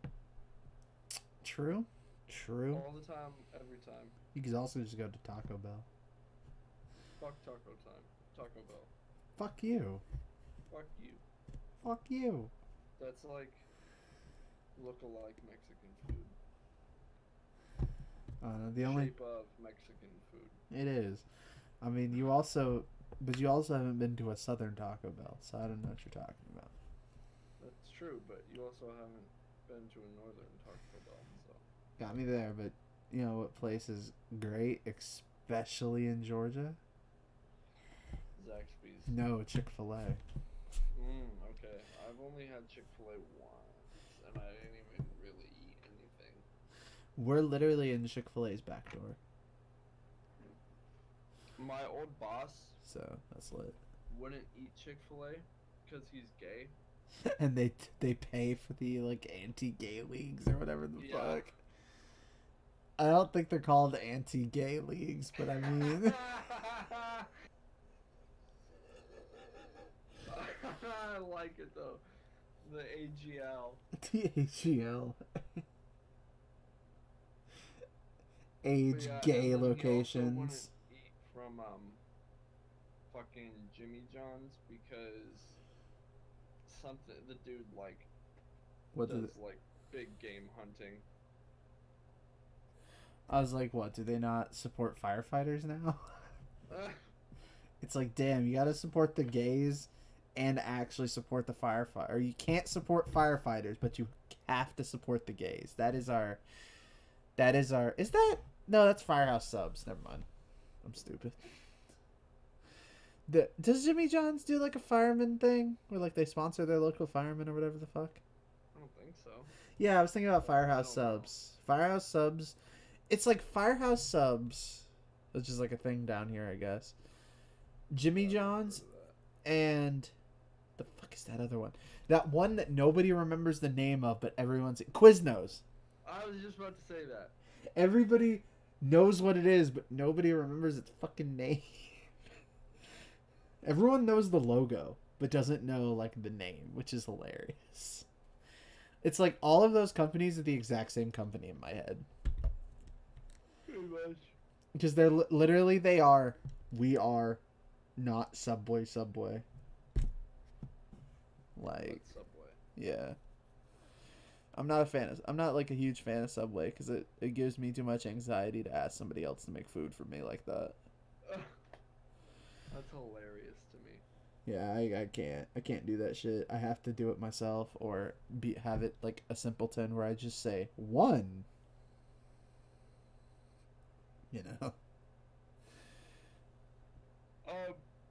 True. True. All the time, every time. You could also just go to Taco Bell. Fuck taco time. Taco Bell. Fuck you. Fuck you. Fuck you. That's like look-alike Mexican food. The only Shape of Mexican food. it is. I mean, you also haven't been to a Southern Taco Bell, so I don't know what you're talking about. That's true, but you also haven't been to a Northern Taco Bell, so. Got me there, but you know what place is great, especially in Georgia? Zaxby's. No, Chick-fil-A. Okay. I've only had Chick-fil-A once, and I didn't even really eat anything. We're literally in Chick-fil-A's back door, My old boss so that's lit. wouldn't eat Chick-fil-A because he's gay. And they pay for the like anti-gay leagues or whatever the fuck. I don't think they're called anti-gay leagues, but I mean. I like it though. The AGL. The AGL. Age But yeah, gay and then he also locations. wouldn't eat from fucking Jimmy John's because something the dude like What does did like big game hunting. I was like, what? Do they not support firefighters now? It's like, damn, you gotta support the gays and actually support the firefighter. Or you can't support firefighters, but you have to support the gays. Is that? No, that's Firehouse Subs. Never mind. I'm stupid. Does Jimmy John's do like a fireman thing? Where like they sponsor their local firemen or whatever the fuck? I don't think so. Yeah, I was thinking about Firehouse I don't know. Subs. Firehouse Subs. It's like Firehouse Subs, which is like a thing down here, I guess. Jimmy I've never heard John's of that. and the fuck is that other one? That one that nobody remembers the name of, but everyone's Quiznos. I was just about to say that. Everybody knows what it is, but nobody remembers its fucking name. Everyone knows the logo, but doesn't know like the name, which is hilarious. It's like all of those companies are the exact same company in my head. Pretty much. Because they're literally we are not Subway. Like, That's Subway. yeah. I'm not like a huge fan of Subway because it gives me too much anxiety to ask somebody else to make food for me like that. That's hilarious to me. Yeah, I can't do that shit. I have to do it myself or have it like a simpleton where I just say one. You know.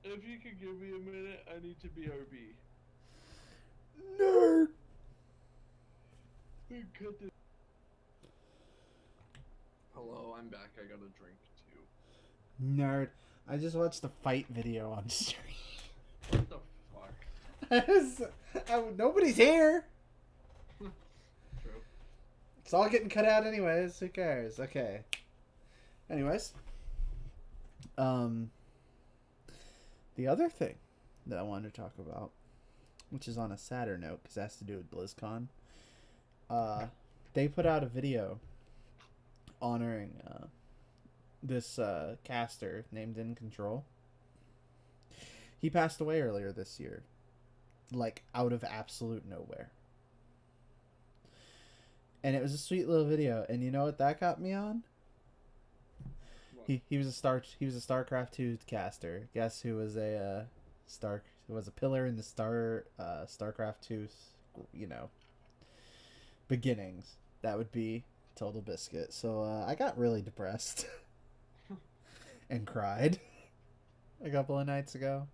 If you could give me a minute, I need to BRB. Nerd. Hello, I'm back. I got a drink too. Nerd. I just watched the fight video on stream. What the fuck? Nobody's here. True. It's all getting cut out anyways. Who cares? Okay. Anyways. The other thing that I wanted to talk about, which is on a sadder note because it has to do with BlizzCon, they put out a video honoring this caster named In Control. He passed away earlier this year, like out of absolute nowhere. And it was a sweet little video, and you know what that got me on? What? He was a StarCraft 2 caster. Guess who was a pillar in the StarCraft 2, you know, beginnings. That would be Total Biscuit. So I got really depressed and cried a couple of nights ago.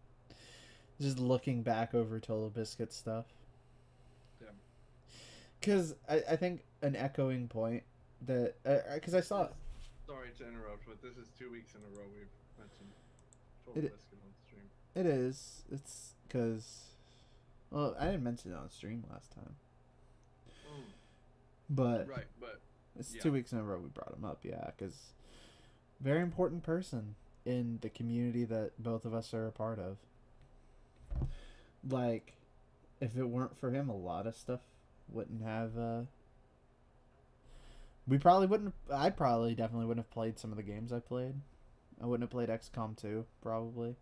Just looking back over Total Biscuit stuff. Yeah. Because I think an echoing point that... Because I saw... Sorry to interrupt, but this is 2 weeks in a row we've mentioned Total Biscuit on stream. It is. It's because... Well, I didn't mention it on stream last time. But... Right, but... It's 2 weeks in a row we brought him up, yeah, because... Very important person in the community that both of us are a part of. Like, if it weren't for him, a lot of stuff wouldn't have, we probably wouldn't have, I probably definitely wouldn't have played some of the games I played. I wouldn't have played XCOM 2, probably,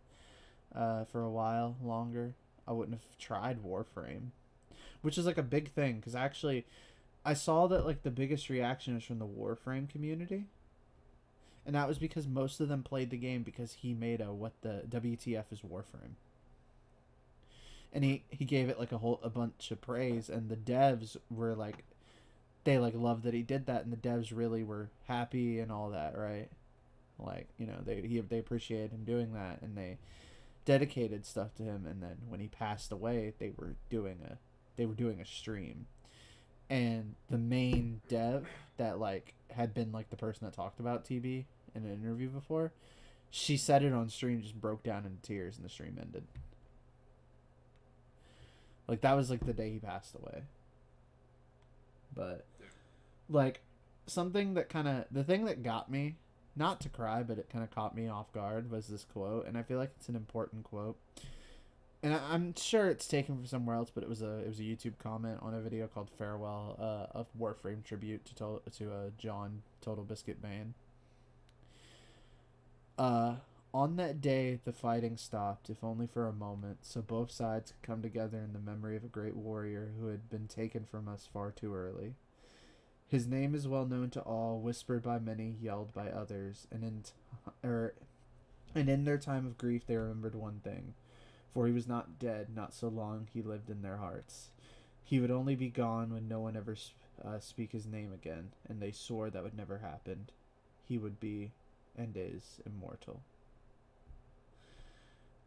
for a while longer. I wouldn't have tried Warframe, which is, like, a big thing, because actually, I saw that, like, the biggest reaction is from the Warframe community. And that was because most of them played the game because he made what the WTF is Warframe. And he gave it like a bunch of praise, and the devs were like, they like loved that he did that, and the devs really were happy and all that, right? Like, you know, they appreciated him doing that, and they dedicated stuff to him. And then when he passed away, they were doing a stream, and the main dev that like had been like the person that talked about TB in an interview before, she said it on stream, just broke down into tears, and the stream ended. Like, that was, like, the day he passed away. But, like, something that kind of... The thing that got me, not to cry, but it kind of caught me off guard, was this quote. And I feel like it's an important quote. And I'm sure it's taken from somewhere else, but it was a YouTube comment on a video called Farewell, a Warframe tribute to John Total Biscuit Bane. On that day, the fighting stopped, if only for a moment, so both sides could come together in the memory of a great warrior who had been taken from us far too early. His name is well known to all, whispered by many, yelled by others, and in their time of grief they remembered one thing, for he was not dead, not so long he lived in their hearts. He would only be gone when no one ever speak his name again, and they swore that would never happen. He would be, and is, immortal.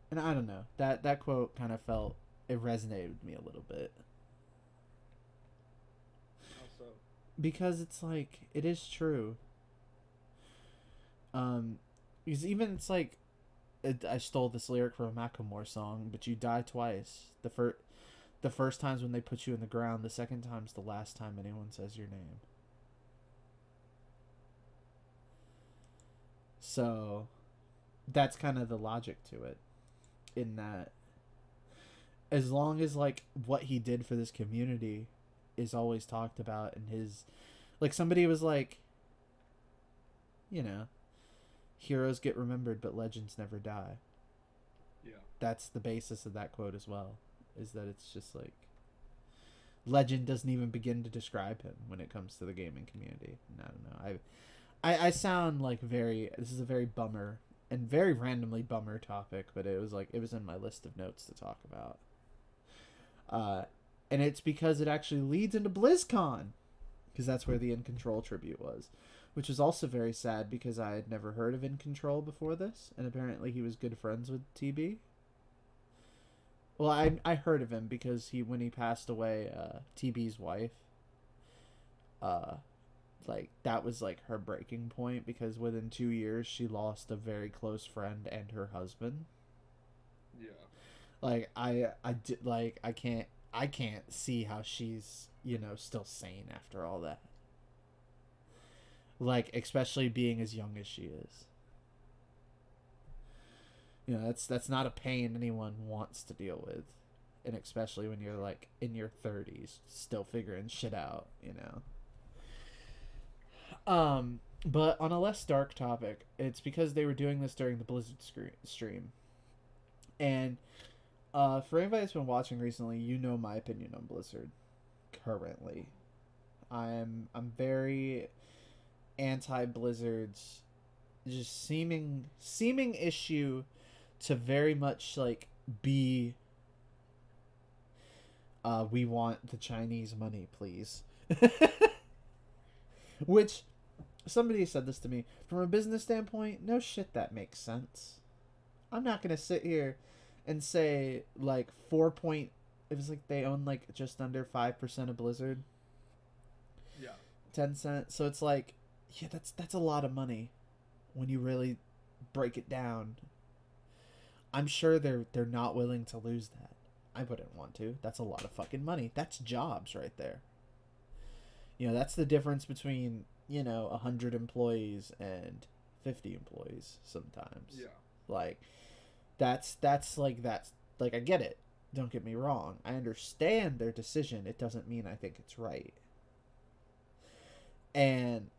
And I don't know, that quote kind of felt, it resonated with me a little bit. How so? Because it's like, it is true. Because even it's like, I stole this lyric from a Macklemore song, but you die twice. The first time's when they put you in the ground, the second time's the last time anyone says your name. So, that's kind of the logic to it. In that, as long as like what he did for this community is always talked about, and his, like, somebody was like, you know, heroes get remembered but legends never die. Yeah, that's the basis of that quote as well, is that it's just like, legend doesn't even begin to describe him when it comes to the gaming community. And I don't know, I sound like this is a very bummer and very randomly bummer topic, but it was in my list of notes to talk about. And it's because it actually leads into BlizzCon, because that's where the In Control tribute was, which was also very sad because I had never heard of In Control before this, and apparently he was good friends with TB. Well, I heard of him because when he passed away, TB's wife, like, that was like her breaking point, because within 2 years she lost a very close friend and her husband. Yeah. Like, I can't see how she's, you know, still sane after all that. Like, especially being as young as she is. You know, that's not a pain anyone wants to deal with. And especially when you're like in your 30s, still figuring shit out, you know. But on a less dark topic, it's because they were doing this during the Blizzard stream. And for anybody that's been watching recently, you know my opinion on Blizzard currently. I'm very anti-Blizzard's just seeming issue to very much like be we want the Chinese money, please. Which somebody said this to me from a business standpoint. No shit, that makes sense. I'm not gonna sit here and say like 4 point. It was like they own like just under 5% of Blizzard. Yeah. 10 cents. So it's like, yeah, that's a lot of money when you really break it down. I'm sure they're not willing to lose that. I wouldn't want to. That's a lot of fucking money. That's jobs right there. You know, that's the difference between, 100 employees and 50 employees sometimes. Yeah. Like that's like I get it. Don't get me wrong. I understand their decision. It doesn't mean I think it's right. And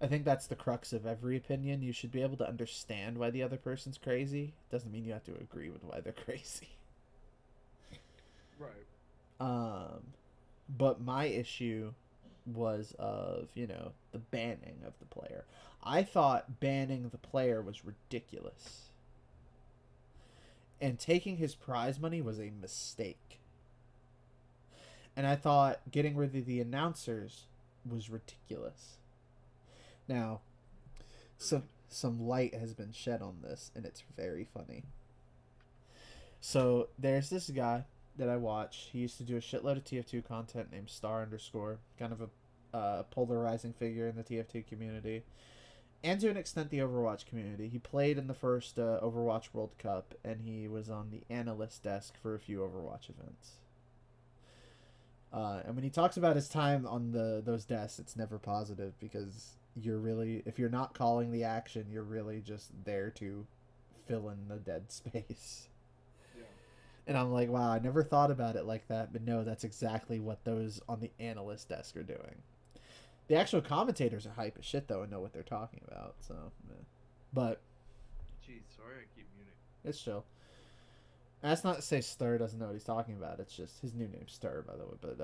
I think that's the crux of every opinion. You should be able to understand why the other person's crazy. Doesn't mean you have to agree with why they're crazy. Right. But my issue was of, the banning of the player. I thought banning the player was ridiculous. And taking his prize money was a mistake. And I thought getting rid of the announcers was ridiculous. Now, some light has been shed on this, and it's very funny. So there's this guy that I watch. He used to do a shitload of TF2 content named Star _, kind of a polarizing figure in the TF2 community, and to an extent the Overwatch community. He played in the first Overwatch World Cup, and he was on the analyst desk for a few Overwatch events. And when he talks about his time on those desks, it's never positive, because if you're not calling the action, you're really just there to fill in the dead space. Yeah. And I'm like, wow, I never thought about it like that, but no, that's exactly what those on the analyst desk are doing. The actual commentators are hype as shit, though, and know what they're talking about, so, but Jeez, sorry I keep muting. it's chill. And that's not to say Stir doesn't know what he's talking about. It's just his new name's Stir, by the way, but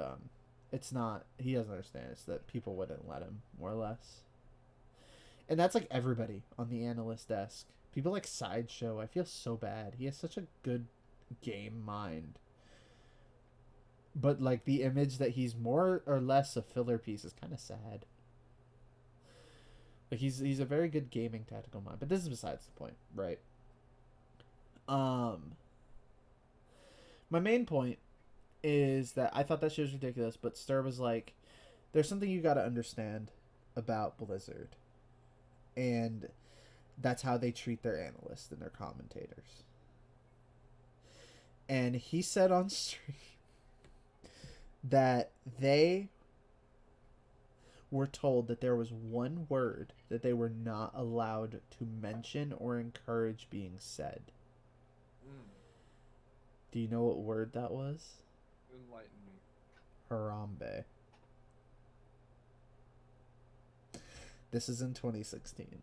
it's not, he doesn't understand. It's that people wouldn't let him, more or less. And that's like everybody on the analyst desk. People like Sideshow. I feel so bad. He has such a good game mind. But like the image that he's more or less a filler piece is kind of sad. Like he's a very good gaming tactical mind. But this is besides the point, right? My main point is that I thought that shit was ridiculous, but Stir was like, there's something you gotta understand about Blizzard. And that's how they treat their analysts and their commentators. And he said on stream that they were told that there was one word that they were not allowed to mention or encourage being said. Do you know what word that was? Enlighten me. Harambe. This is in 2016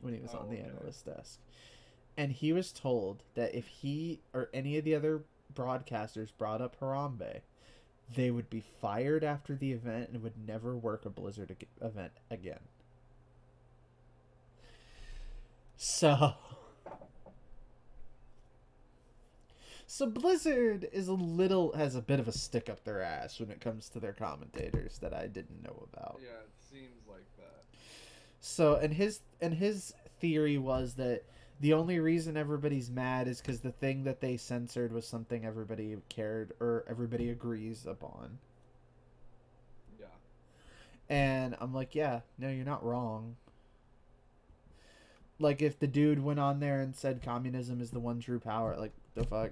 when he was on the analyst desk. And he was told that if he or any of the other broadcasters brought up Harambe, they would be fired after the event and would never work a Blizzard event again. So Blizzard has a bit of a stick up their ass when it comes to their commentators that I didn't know about. Yeah, it seems like that. So, and his theory was that the only reason everybody's mad is because the thing that they censored was something everybody cared or everybody agrees upon. Yeah. And I'm like, yeah, no, you're not wrong. Like, if the dude went on there and said communism is the one true power, like, the fuck?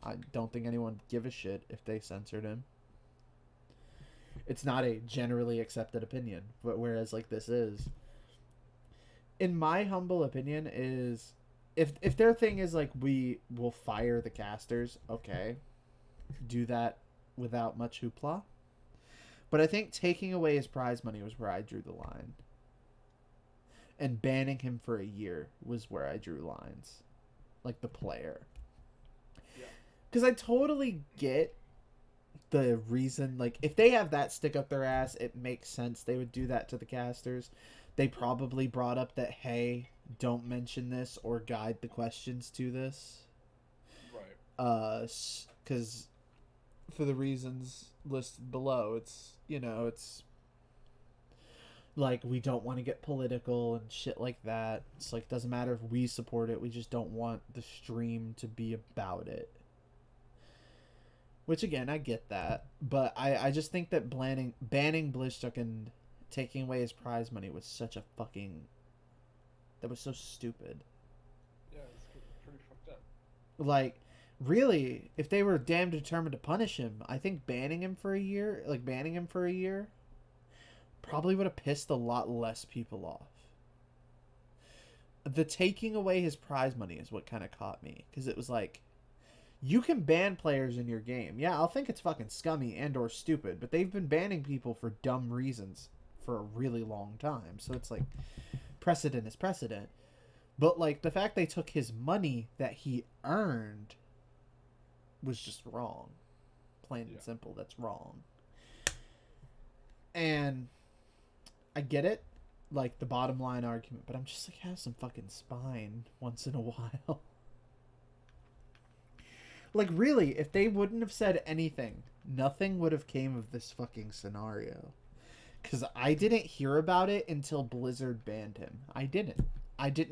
I don't think anyone would give a shit if they censored him. It's not a generally accepted opinion, but whereas, like, this is. In my humble opinion, is if their thing is like, we will fire the casters, okay, do that without much hoopla. But I think taking away his prize money was where I drew the line, and banning him for a year was where I drew lines, like the player. Yeah. Because I totally get the reason, like, if they have that stick up their ass, it makes sense they would do that to the casters. They probably brought up that, hey, don't mention this or guide the questions to this. Right. Because for the reasons listed below, it's, you know, it's like we don't want to get political and shit like that. It's like, doesn't matter if we support it, we just don't want the stream to be about it. Which, again, I get that, but I just think that banning Blizzchuck and taking away his prize money was such a fucking, that was so stupid. Yeah, it's pretty fucked up. Like, really, if they were damn determined to punish him, I think banning him for a year, probably would have pissed a lot less people off. The taking away his prize money is what kind of caught me, because it was like, you can ban players in your game. Yeah, I'll think it's fucking scummy and or stupid, but they've been banning people for dumb reasons for a really long time. So it's like, precedent is precedent. But like, the fact they took his money that he earned was just wrong. Plain and simple, that's wrong. And I get it, like the bottom line argument, but I'm just like, have some fucking spine once in a while. Like, really, if they wouldn't have said anything, nothing would have came of this fucking scenario. Because I didn't hear about it until Blizzard banned him. I didn't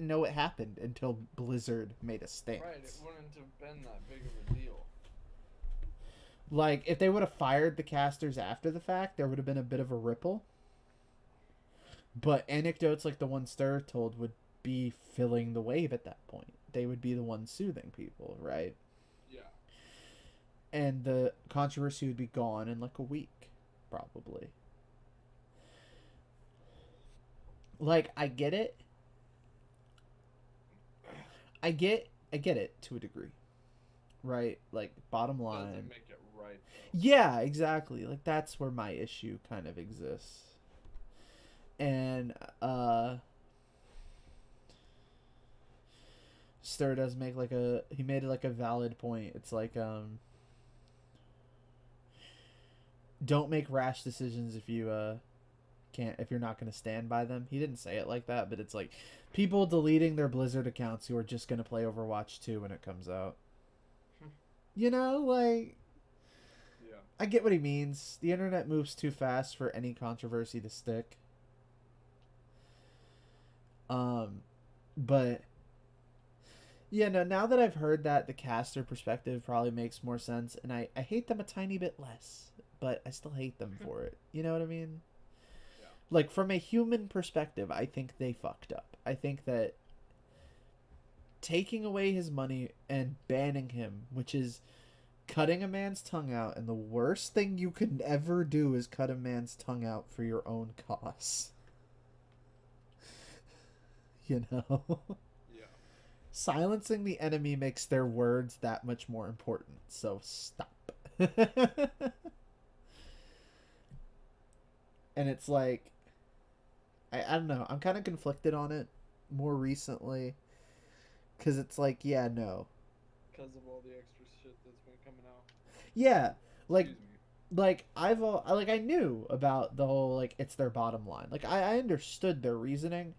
know it happened until Blizzard made a stance. Right, it wouldn't have been that big of a deal. Like, if they would have fired the casters after the fact, there would have been a bit of a ripple. But anecdotes like the one Stir told would be filling the wave at that point. They would be the ones soothing people, right? And the controversy would be gone in like a week, probably. Like, I get it. I get it to a degree, right? Like, bottom line. Doesn't make it right, though. Yeah, exactly. Like, that's where my issue kind of exists. And Stir does make like he made like a valid point. It's like don't make rash decisions if you if you're not going to stand by them. He didn't say it like that, but it's like people deleting their Blizzard accounts who are just going to play Overwatch 2 when it comes out. You know, like, yeah. I get what he means. The internet moves too fast for any controversy to stick. But yeah, no, now that I've heard that, the caster perspective probably makes more sense, and I hate them a tiny bit less, but I still hate them for it. You know what I mean? Yeah. Like, from a human perspective, I think they fucked up. I think that taking away his money and banning him, which is cutting a man's tongue out, and the worst thing you could ever do is cut a man's tongue out for your own cause. You know? Yeah. Silencing the enemy makes their words that much more important, so stop. And it's like, I don't know, I'm kind of conflicted on it more recently, because it's like, yeah, no. Because of all the extra shit that's been coming out. Yeah, like I knew about the whole, like, it's their bottom line. Like, I understood their reasoning.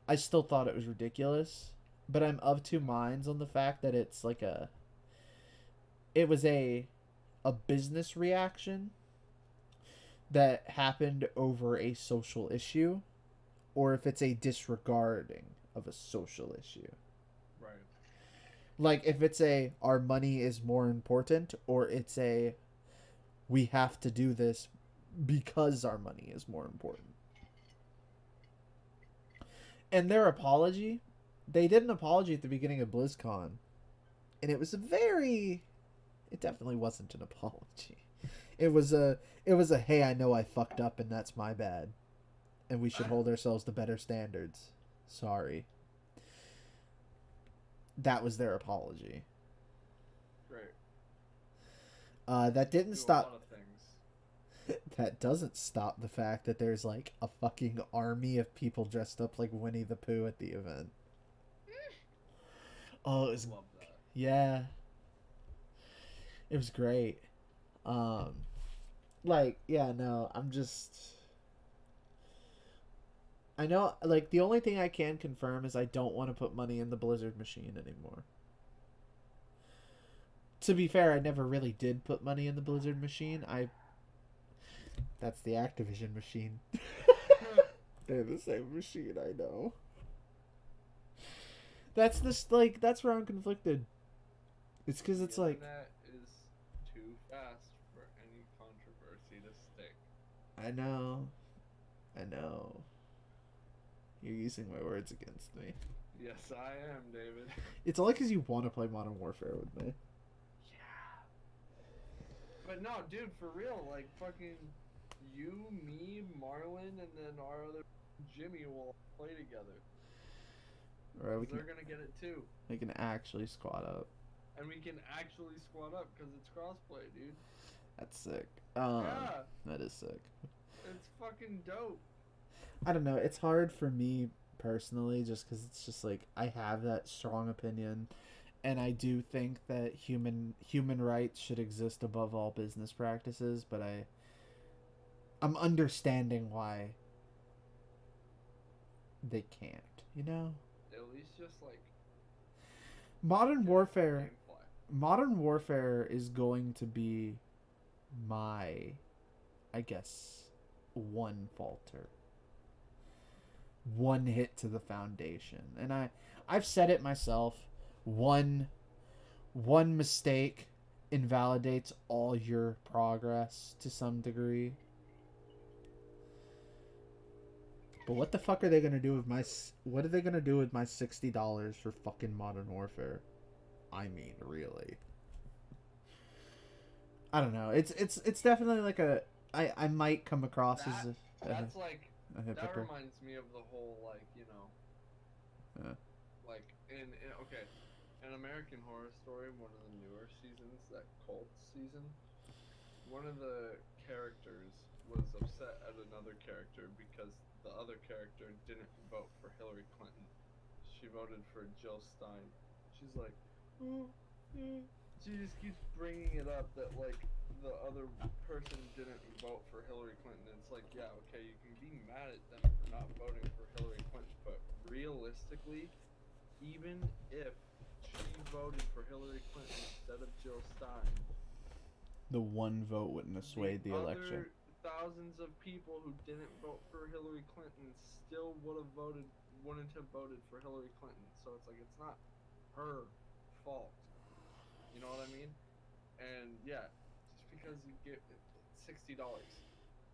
I still thought it was ridiculous, but I'm of two minds on the fact that it's like it was a business reaction that happened over a social issue, or if it's a disregarding of a social issue. Right. Like, if it's our money is more important, or it's we have to do this because our money is more important. And their apology, they did an apology at the beginning of BlizzCon, and it definitely wasn't an apology. It was a hey, I know I fucked up and that's my bad, and we should hold ourselves to better standards. Sorry. That was their apology. Great. That didn't stop. A lot of things. That doesn't stop the fact that there's like a fucking army of people dressed up like Winnie the Pooh at the event. Oh, it was, love that. Yeah. It was great. like, yeah, no, I know, like, the only thing I can confirm is I don't want to put money in the Blizzard machine anymore. To be fair, I never really did put money in the Blizzard machine. That's the Activision machine. They're the same machine, I know. That's where I'm conflicted. It's because it's The like, internet is too fast for any controversy to stick. I know. I know. You're using my words against me. Yes, I am, David. It's only because you want to play Modern Warfare with me. Yeah. But no, dude, for real, like fucking you, me, Marlon, and then our other Jimmy will play together. Alright, They're gonna get it too. we can actually squad up. And we can actually squad up because it's crossplay, dude. That's sick. Yeah. That is sick. It's fucking dope. I don't know. It's hard for me personally, just because it's just like I have that strong opinion, and I do think that human rights should exist above all business practices. But I'm understanding why they can't. You know, At least just like Modern Warfare. gameplay. Modern Warfare is going to be my, I guess, one falter. One hit to the foundation. And I've said it myself. One mistake invalidates all your progress to some degree. But what the fuck are they gonna do with what are they gonna do with my $60 for fucking Modern Warfare? I mean, really. I don't know. It's definitely like I might come across as that's like a hypocrite. that reminds me of the whole like like in okay, in American Horror Story, one of the newer seasons, that cult season, one of the characters was upset at another character because the other character didn't vote for Hillary Clinton. She voted for Jill Stein. She's like, she just keeps bringing it up that like the other person didn't vote for Hillary Clinton. It's like, yeah, okay, you can be mad at them for not voting for Hillary Clinton, but realistically, even if she voted for Hillary Clinton instead of Jill Stein, the one vote wouldn't have swayed the election. Thousands of people who didn't vote for Hillary Clinton still wouldn't have voted for Hillary Clinton. So it's like, it's not her fault. You know what I mean? And yeah, just because you get $60.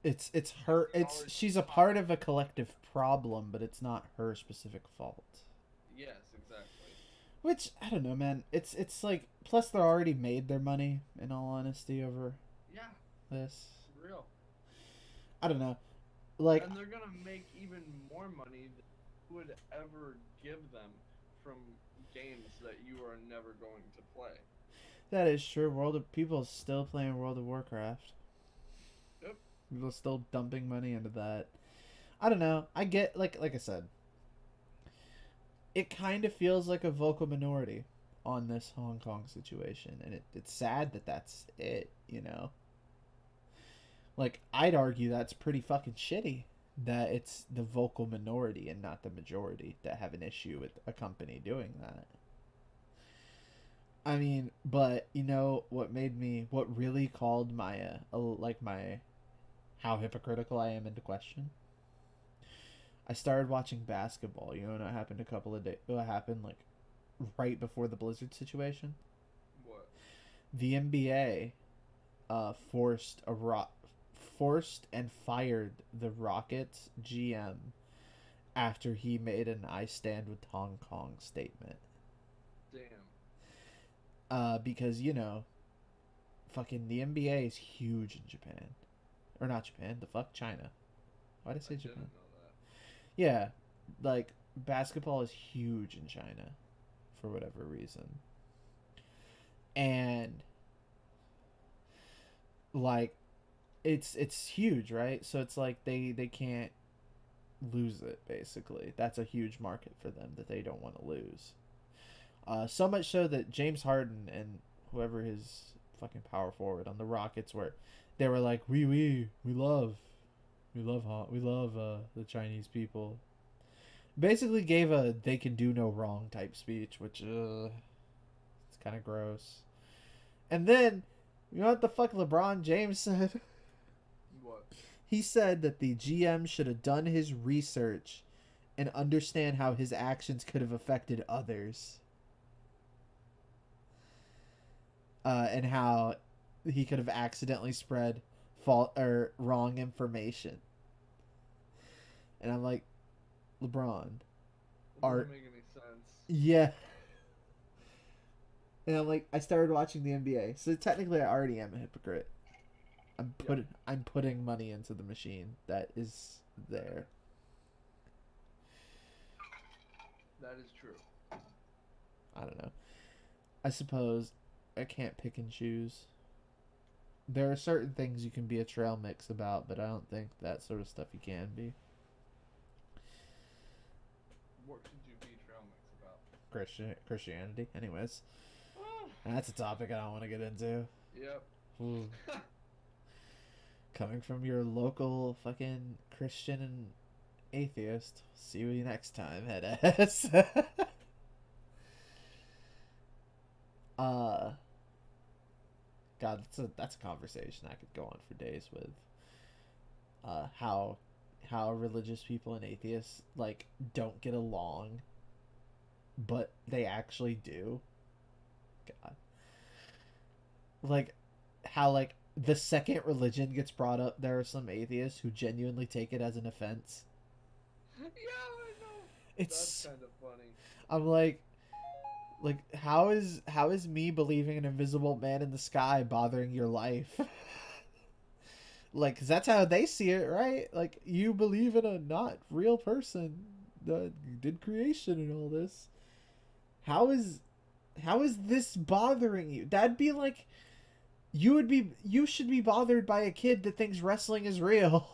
It's her. She's a part of a collective problem, but it's not her specific fault. Yes, exactly. Which I don't know, man. It's like, plus they're already made their money. In all honesty, over this. Real. I don't know, like. And they're gonna make even more money than you would ever give them from games that you are never going to play. That is true. People still playing World of Warcraft. Yep. People still dumping money into that. I don't know. I get like I said. It kind of feels like a vocal minority on this Hong Kong situation, and it's sad that that's it. You know. Like, I'd argue that's pretty fucking shitty that it's the vocal minority and not the majority that have an issue with a company doing that. I mean, but you know what really called my how hypocritical I am into question? I started watching basketball. You know what happened what happened like right before the Blizzard situation? What? The NBA forced and fired the Rockets GM after he made an "I stand with Hong Kong" statement. Damn. Because fucking the NBA is huge in Japan, or not Japan. The fuck, China. Why did I say Japan? Didn't know that. Yeah, like basketball is huge in China, for whatever reason, and like. It's huge, right? So it's like they can't lose it, basically. That's a huge market for them that they don't want to lose. So much so that James Harden and whoever his fucking power forward on the Rockets were, They were like, we love the Chinese people. Basically gave a they can do no wrong type speech, which it's kind of gross. And then, you know what the fuck LeBron James said? What? He said that the GM should have done his research and understand how his actions could have affected others. And how he could have accidentally spread fault or wrong information. And I'm like, LeBron, It doesn't make any sense. yeah. And I'm like, I started watching the NBA, so technically I already am a hypocrite. I'm putting money into the machine that is there. That is true. I don't know. I suppose I can't pick and choose. There are certain things you can be a trail mix about, but I don't think that sort of stuff you can be. What could you be trail mix about? Christianity. Anyways, that's a topic I don't want to get into. Yep. Ooh. Coming from your local fucking Christian and atheist. See you next time, head ass. God, that's a conversation I could go on for days with. How religious people and atheists like don't get along, but they actually do. God, like how like the second religion gets brought up, there are some atheists who genuinely take it as an offense. Yeah, I know. It's That's kind of funny. I'm like how is me believing an invisible man in the sky bothering your life? Like, 'cause that's how they see it, right? Like, you believe in a not real person that did creation and all this. How is this bothering you? That'd be like you should be bothered by a kid that thinks wrestling is real.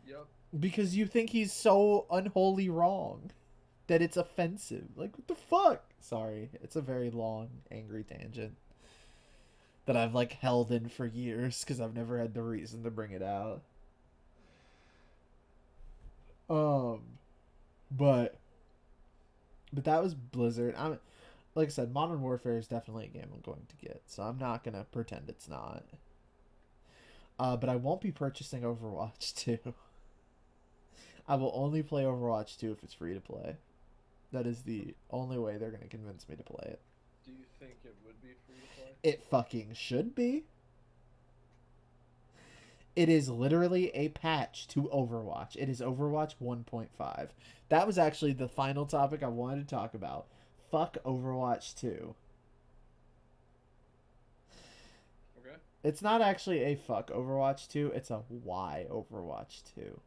Yep. Because you think he's so unholy wrong that it's offensive. Like, what the fuck? Sorry, it's a very long, angry tangent that I've like held in for years because I've never had the reason to bring it out. But that was Blizzard. I'm like I said, Modern Warfare is definitely a game I'm going to get, so I'm not gonna pretend it's not. But I won't be purchasing Overwatch 2. I will only play Overwatch 2 if it's free to play. That is the only way they're gonna convince me to play it. Do you think it would be free to play? It fucking should be. It is literally a patch to Overwatch. It is Overwatch 1.5. That was actually the final topic I wanted to talk about. Fuck Overwatch 2. Okay. It's not actually a fuck Overwatch 2. It's a why Overwatch 2.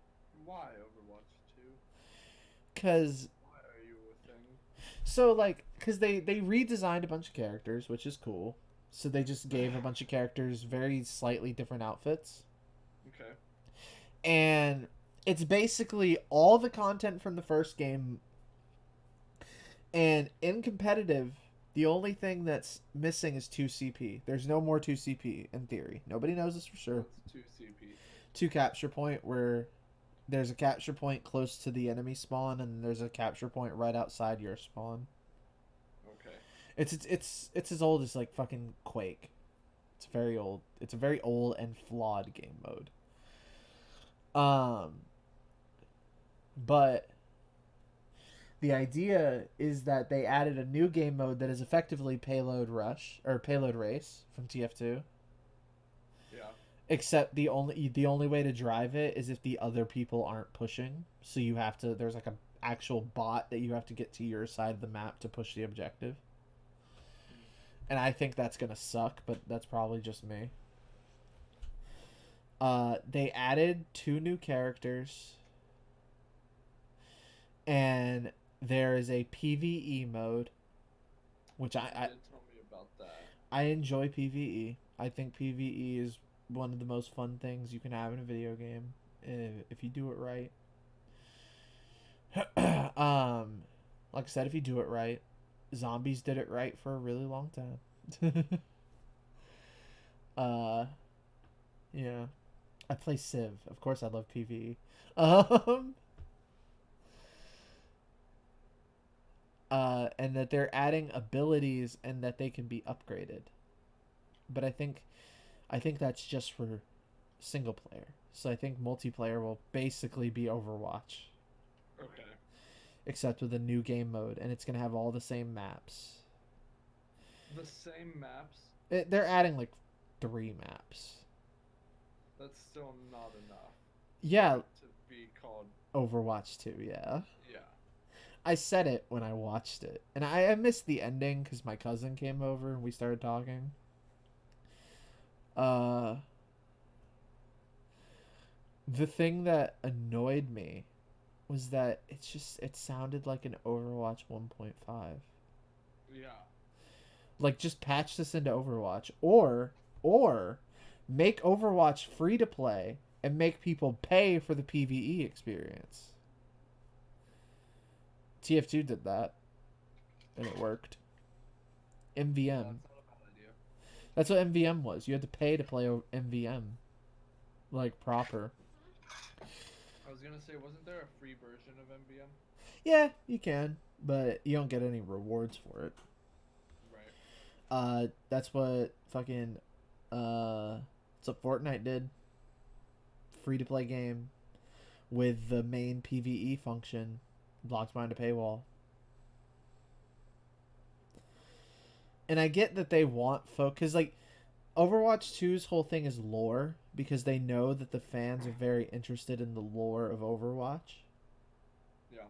Why Overwatch 2? Because... Why are you a thing? So, like, because they redesigned a bunch of characters, which is cool. So they just gave a bunch of characters very slightly different outfits. Okay. And it's basically all the content from the first game. And in competitive, the only thing that's missing is 2CP. There's no more 2CP in theory. Nobody knows this for sure. What's 2CP? 2 capture point, where there's a capture point close to the enemy spawn and there's a capture point right outside your spawn. Okay. It's as old as like fucking Quake. It's very old. It's a very old and flawed game mode. But the idea is that they added a new game mode that is effectively Payload Rush or Payload Race from TF2. Yeah. Except the only way to drive it is if the other people aren't pushing. So you have to there's like a actual bot that you have to get to your side of the map to push the objective. And I think that's gonna suck, but that's probably just me. They added 2 new characters. And there is a PvE mode, which You did tell me about that. I enjoy PvE. I think PvE is one of the most fun things you can have in a video game if you do it right. Like I said, if you do it right, zombies did it right for a really long time. Yeah. I play Civ. Of course I love PvE. Um and that they're adding abilities and that they can be upgraded. But I think that's just for single player. So I think multiplayer will basically be Overwatch, Okay. except with a new game mode, and it's gonna have all the same maps. The same maps. They're adding like 3 maps. That's still not enough. Yeah, To be called. Overwatch 2. Yeah, Yeah. I said it when I watched it, and I missed the ending because my cousin came over and we started talking. Uh, the thing that annoyed me was that it sounded like an Overwatch 1.5. Yeah. Like, just patch this into Overwatch, or make Overwatch free to play and make people pay for the PvE experience. TF2 did that, and it worked. Yeah, MVM. that's not a bad idea. That's what MVM was. You had to pay to play MVM, like proper. I was gonna say, wasn't there a free version of MBM? Yeah, you can, but you don't get any rewards for it. Right. That's what fucking what's up Fortnite did. Free to play game with the main PvE function blocked behind a paywall. And I get that they want because like Overwatch 2's whole thing is lore because they know that the fans are very interested in the lore of Overwatch. Yeah.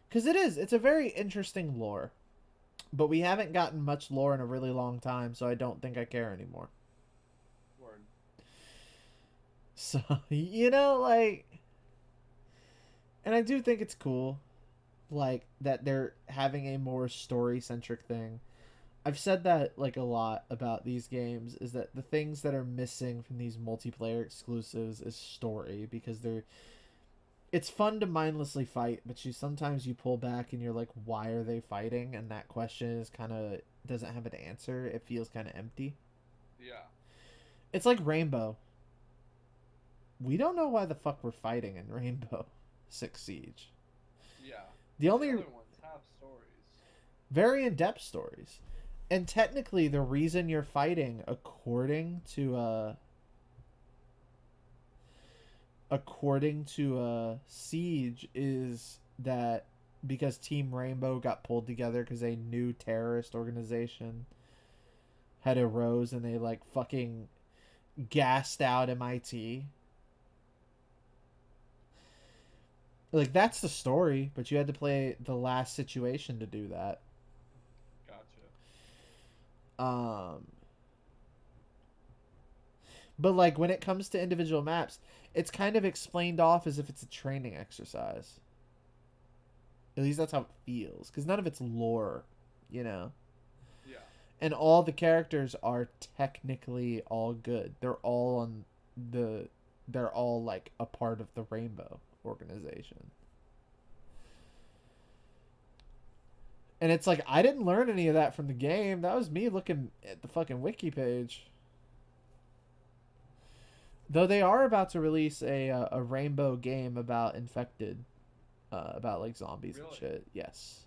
Because it's a very interesting lore. But we haven't gotten much lore in a really long time, so I don't think I care anymore. Word. So, like... And I do think it's cool, like, that they're having a more story-centric thing. I've said that, like, a lot about these games, is that the things that are missing from these multiplayer exclusives is story, because they're... It's fun to mindlessly fight, but sometimes you pull back and you're like, why are they fighting? And that question is kind of doesn't have an answer. It feels kind of empty. Yeah. It's like Rainbow. We don't know why the fuck we're fighting in Rainbow Six Siege. Yeah. The only other ones have stories. very in-depth stories. And technically the reason you're fighting according to Siege is that because Team Rainbow got pulled together because a new terrorist organization had arose and they like fucking gassed out MIT. Like that's the story, but you had to play the last situation to do that. Gotcha. But like when it comes to individual maps, it's kind of explained off as if it's a training exercise. At least that's how it feels, because none of it's lore, Yeah. And all the characters are technically all good. They're all they're all like a part of the Rainbow organization. And it's like I didn't learn any of that from the game. That was me looking at the fucking wiki page. Though they are about to release a Rainbow game about infected, about like zombies and Really? shit. Yes,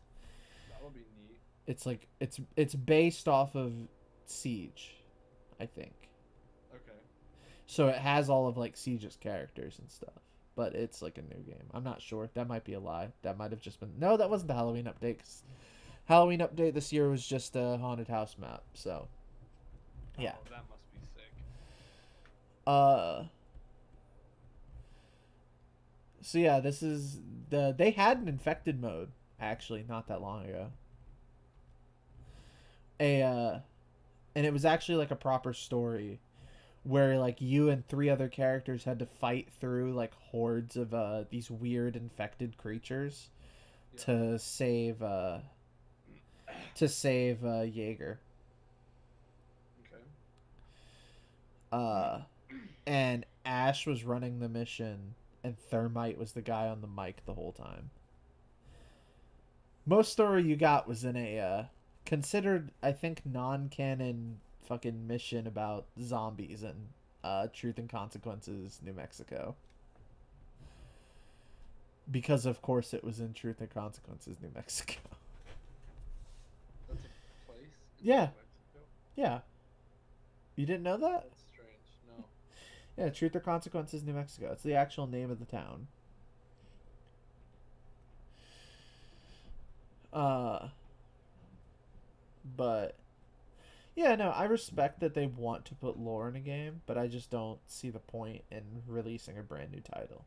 That would be neat. it's like it's based off of Siege, I think. Okay. So it has all of like Siege's characters and stuff, but it's like a new game. I'm not sure. That might be a lie. That might have just been no. That wasn't the Halloween update. 'Cause Halloween update this year was just a haunted house map. So yeah. Oh, that must be sick. So yeah, this is they had an infected mode actually not that long ago. And it was actually like a proper story where like you and 3 other characters had to fight through like hordes of these weird infected creatures Yeah. to save Jaeger. Okay. And Ash was running the mission and Thermite was the guy on the mic the whole time. Most story you got was in a considered I think non-canon fucking mission about zombies and Truth and Consequences, New Mexico. Because of course it was in Truth and Consequences, New Mexico. That's a place in Yeah. New Mexico? Yeah. You didn't know that? That's strange. No. Yeah, Truth or Consequences, New Mexico. It's the actual name of the town. But yeah, no, I respect that they want to put lore in a game, but I just don't see the point in releasing a brand new title.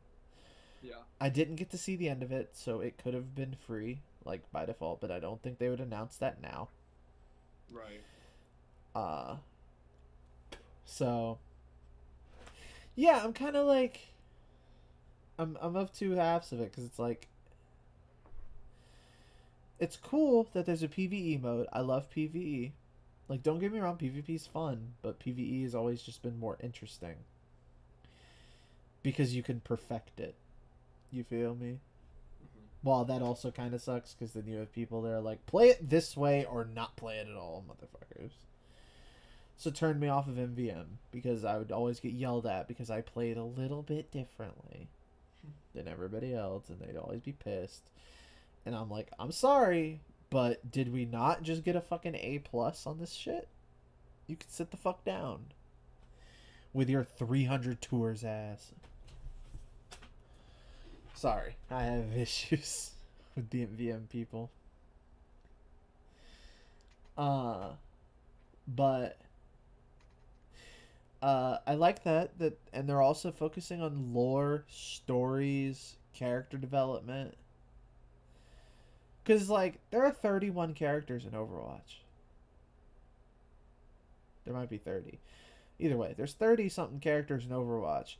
Yeah. I didn't get to see the end of it, so it could have been free, like by default, but I don't think they would announce that now. Right. So yeah, I'm kind of like I'm of two halves of it because it's like it's cool that there's a PvE mode. I love PvE. Like, don't get me wrong, PvP is fun, but PvE has always just been more interesting because you can perfect it. You feel me? Mm-hmm. Well, that also kind of sucks because then you have people that are like, play it this way or not play it at all, motherfuckers. So it turned me off of MVM because I would always get yelled at because I played a little bit differently than everybody else, and they'd always be pissed. And I'm like, I'm sorry, but did we not just get a fucking A+ on this shit? You can sit the fuck down with your 300 tours ass. Sorry, I have issues with the MVM people. But I like that and they're also focusing on lore, stories, character development. Because, like, there are 31 characters in Overwatch. There might be 30. Either way, there's 30-something characters in Overwatch.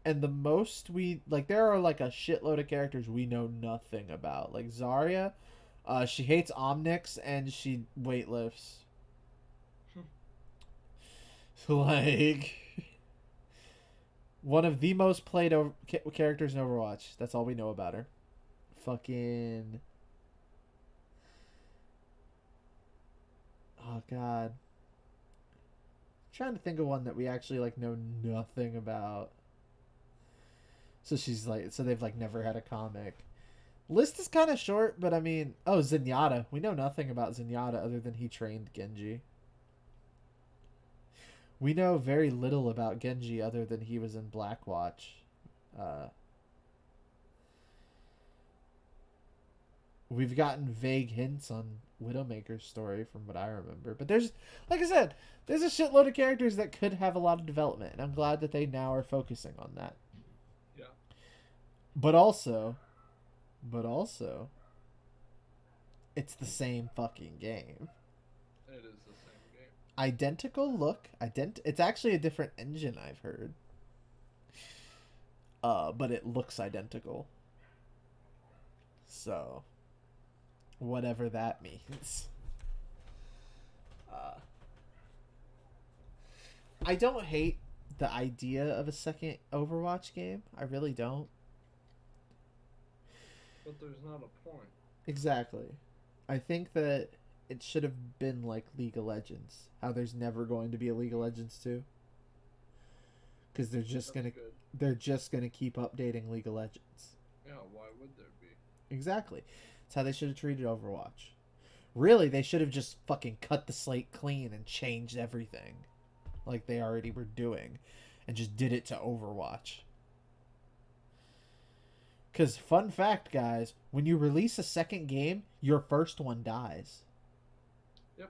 And the most there are, like, a shitload of characters we know nothing about. Like, Zarya, she hates Omnix, and she weightlifts. Like, one of the most played characters in Overwatch. That's all we know about her. Fucking... Oh god. I'm trying to think of one that we actually like know nothing about. So they've like never had a comic. List is kind of short, but I mean, Zenyatta. We know nothing about Zenyatta other than he trained Genji. We know very little about Genji other than he was in Blackwatch. We've gotten vague hints on Widowmaker's story from what I remember. But there's, like I said, there's a shitload of characters that could have a lot of development. And I'm glad that they now are focusing on that. Yeah. But also, it's the same fucking game. It is the same game. Identical look. It's actually a different engine, I've heard. But it looks identical. So... whatever that means. I don't hate the idea of a second Overwatch game. I really don't. But there's not a point. Exactly. I think that it should have been like League of Legends. How there's never going to be a League of Legends 2. Because they're just gonna keep updating League of Legends. Yeah, why would there be? Exactly. That's how they should have treated Overwatch. Really, they should have just fucking cut the slate clean and changed everything. Like they already were doing. And just did it to Overwatch. Because, fun fact, guys, when you release a second game, your first one dies. Yep.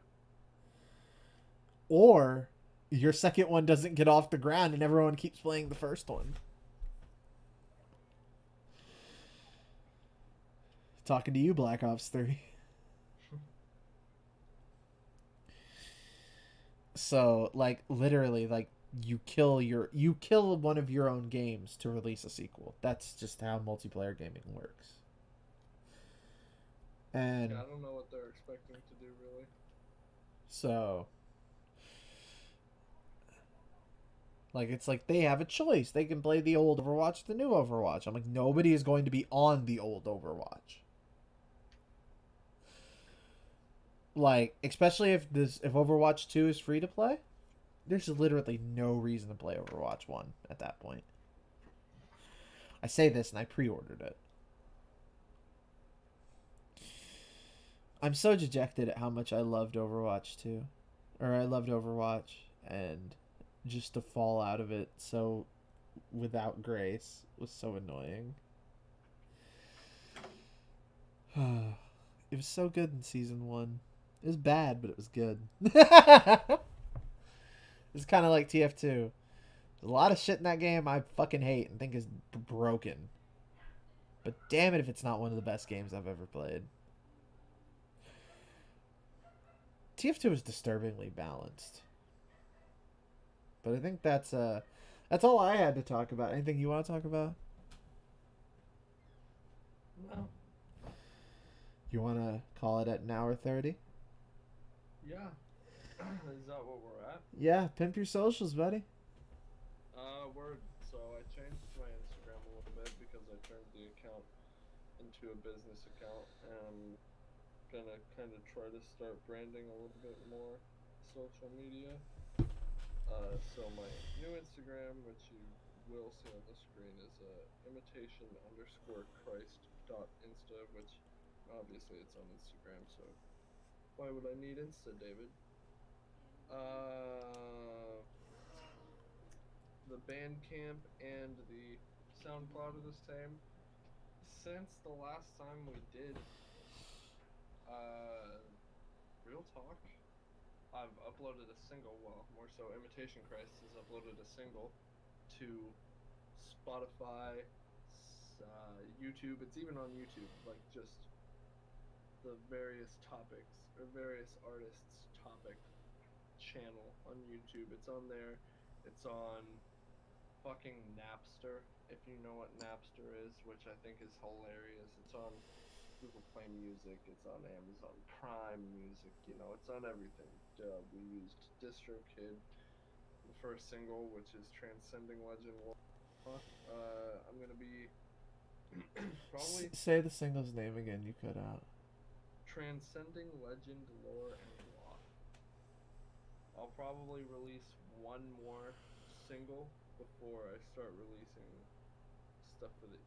Or your second one doesn't get off the ground and everyone keeps playing the first one. Talking to you, Black Ops 3. So, like, literally, like, you kill one of your own games to release a sequel. That's just how multiplayer gaming works. And yeah, I don't know what they're expecting to do, really. So, like, it's like they have a choice. They can play the old Overwatch, the new Overwatch. I'm like, nobody is going to be on the old Overwatch. Like, especially if Overwatch 2 is free to play, there's literally no reason to play Overwatch 1 at that point. I say this and I pre-ordered it. I'm so dejected at how much I loved Overwatch 2. Or I loved Overwatch, and just to fall out of it so without grace was so annoying. It was so good in season 1. It was bad, but it was good. It's kind of like TF2. There's a lot of shit in that game I fucking hate and think is broken. But damn it if it's not one of the best games I've ever played. TF2 is disturbingly balanced. But I think that's all I had to talk about. Anything you want to talk about? No. You want to call it at an hour 30? Yeah. Is that what we're at? Yeah, pimp your socials, buddy. Word. So I changed my Instagram a little bit because I turned the account into a business account, and gonna kind of try to start branding a little bit more social media. So my new Instagram, which you will see on the screen, is imitation_Christ.insta, which obviously it's on Instagram, so why would I need Insta, David? The Bandcamp and the SoundCloud are the same. Since the last time we did Real Talk, I've uploaded a single, well, more so Imitation Christ has uploaded a single to Spotify, YouTube. It's even on YouTube, like just the various topics or various artists' topic channel on YouTube. It's on there. It's on fucking Napster, if you know what Napster is, which I think is hilarious. It's on Google Play Music, it's on Amazon Prime Music, you know, it's on everything. We used DistroKid, the first single, which is Transcending Legend. I'm gonna be probably Say the single's name again, you cut out. Transcending Legend, Lore, and Law. I'll probably release one more single before I start releasing stuff for the EP.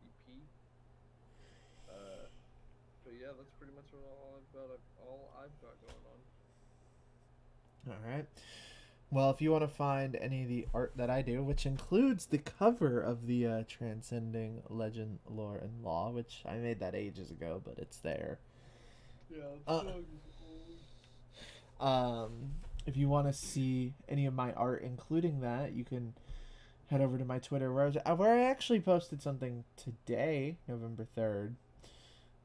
But yeah, that's pretty much all I've got going on. All right. Well, if you want to find any of the art that I do, which includes the cover of the Transcending Legend, Lore, and Law, which I made that ages ago, but it's there. Yeah, if you want to see any of my art, including that, you can head over to my Twitter, where I actually posted something today, November 3rd,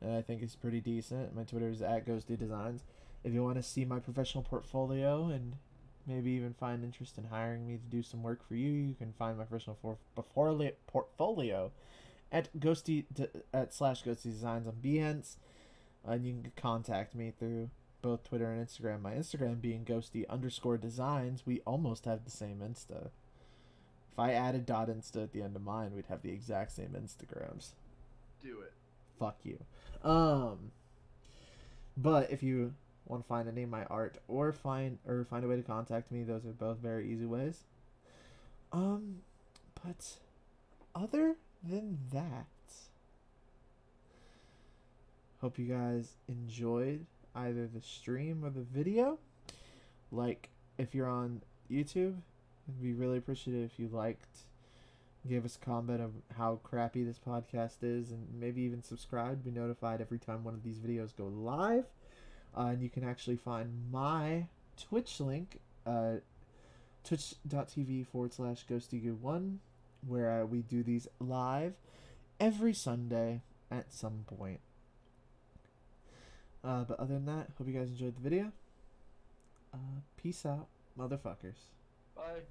that I think is pretty decent. My Twitter is @GhostDesigns. If you want to see my professional portfolio and maybe even find interest in hiring me to do some work for you, you can find my professional portfolio at @/Ghosty Designs on Behance. And you can contact me through both Twitter and Instagram. My Instagram being ghosty_designs. We almost have the same Insta. If I added .insta at the end of mine, we'd have the exact same Instagrams. Do it. Fuck you. But if you want to find any of my art or find a way to contact me, those are both very easy ways. But other than that, hope you guys enjoyed either the stream or the video. Like, if you're on YouTube, I'd be really appreciative if you gave us a comment of how crappy this podcast is, and maybe even subscribe to be notified every time one of these videos go live. And you can actually find my Twitch link, twitch.tv/ghostygoo1, where we do these live every Sunday at some point. But other than that, hope you guys enjoyed the video. Peace out, motherfuckers. Bye.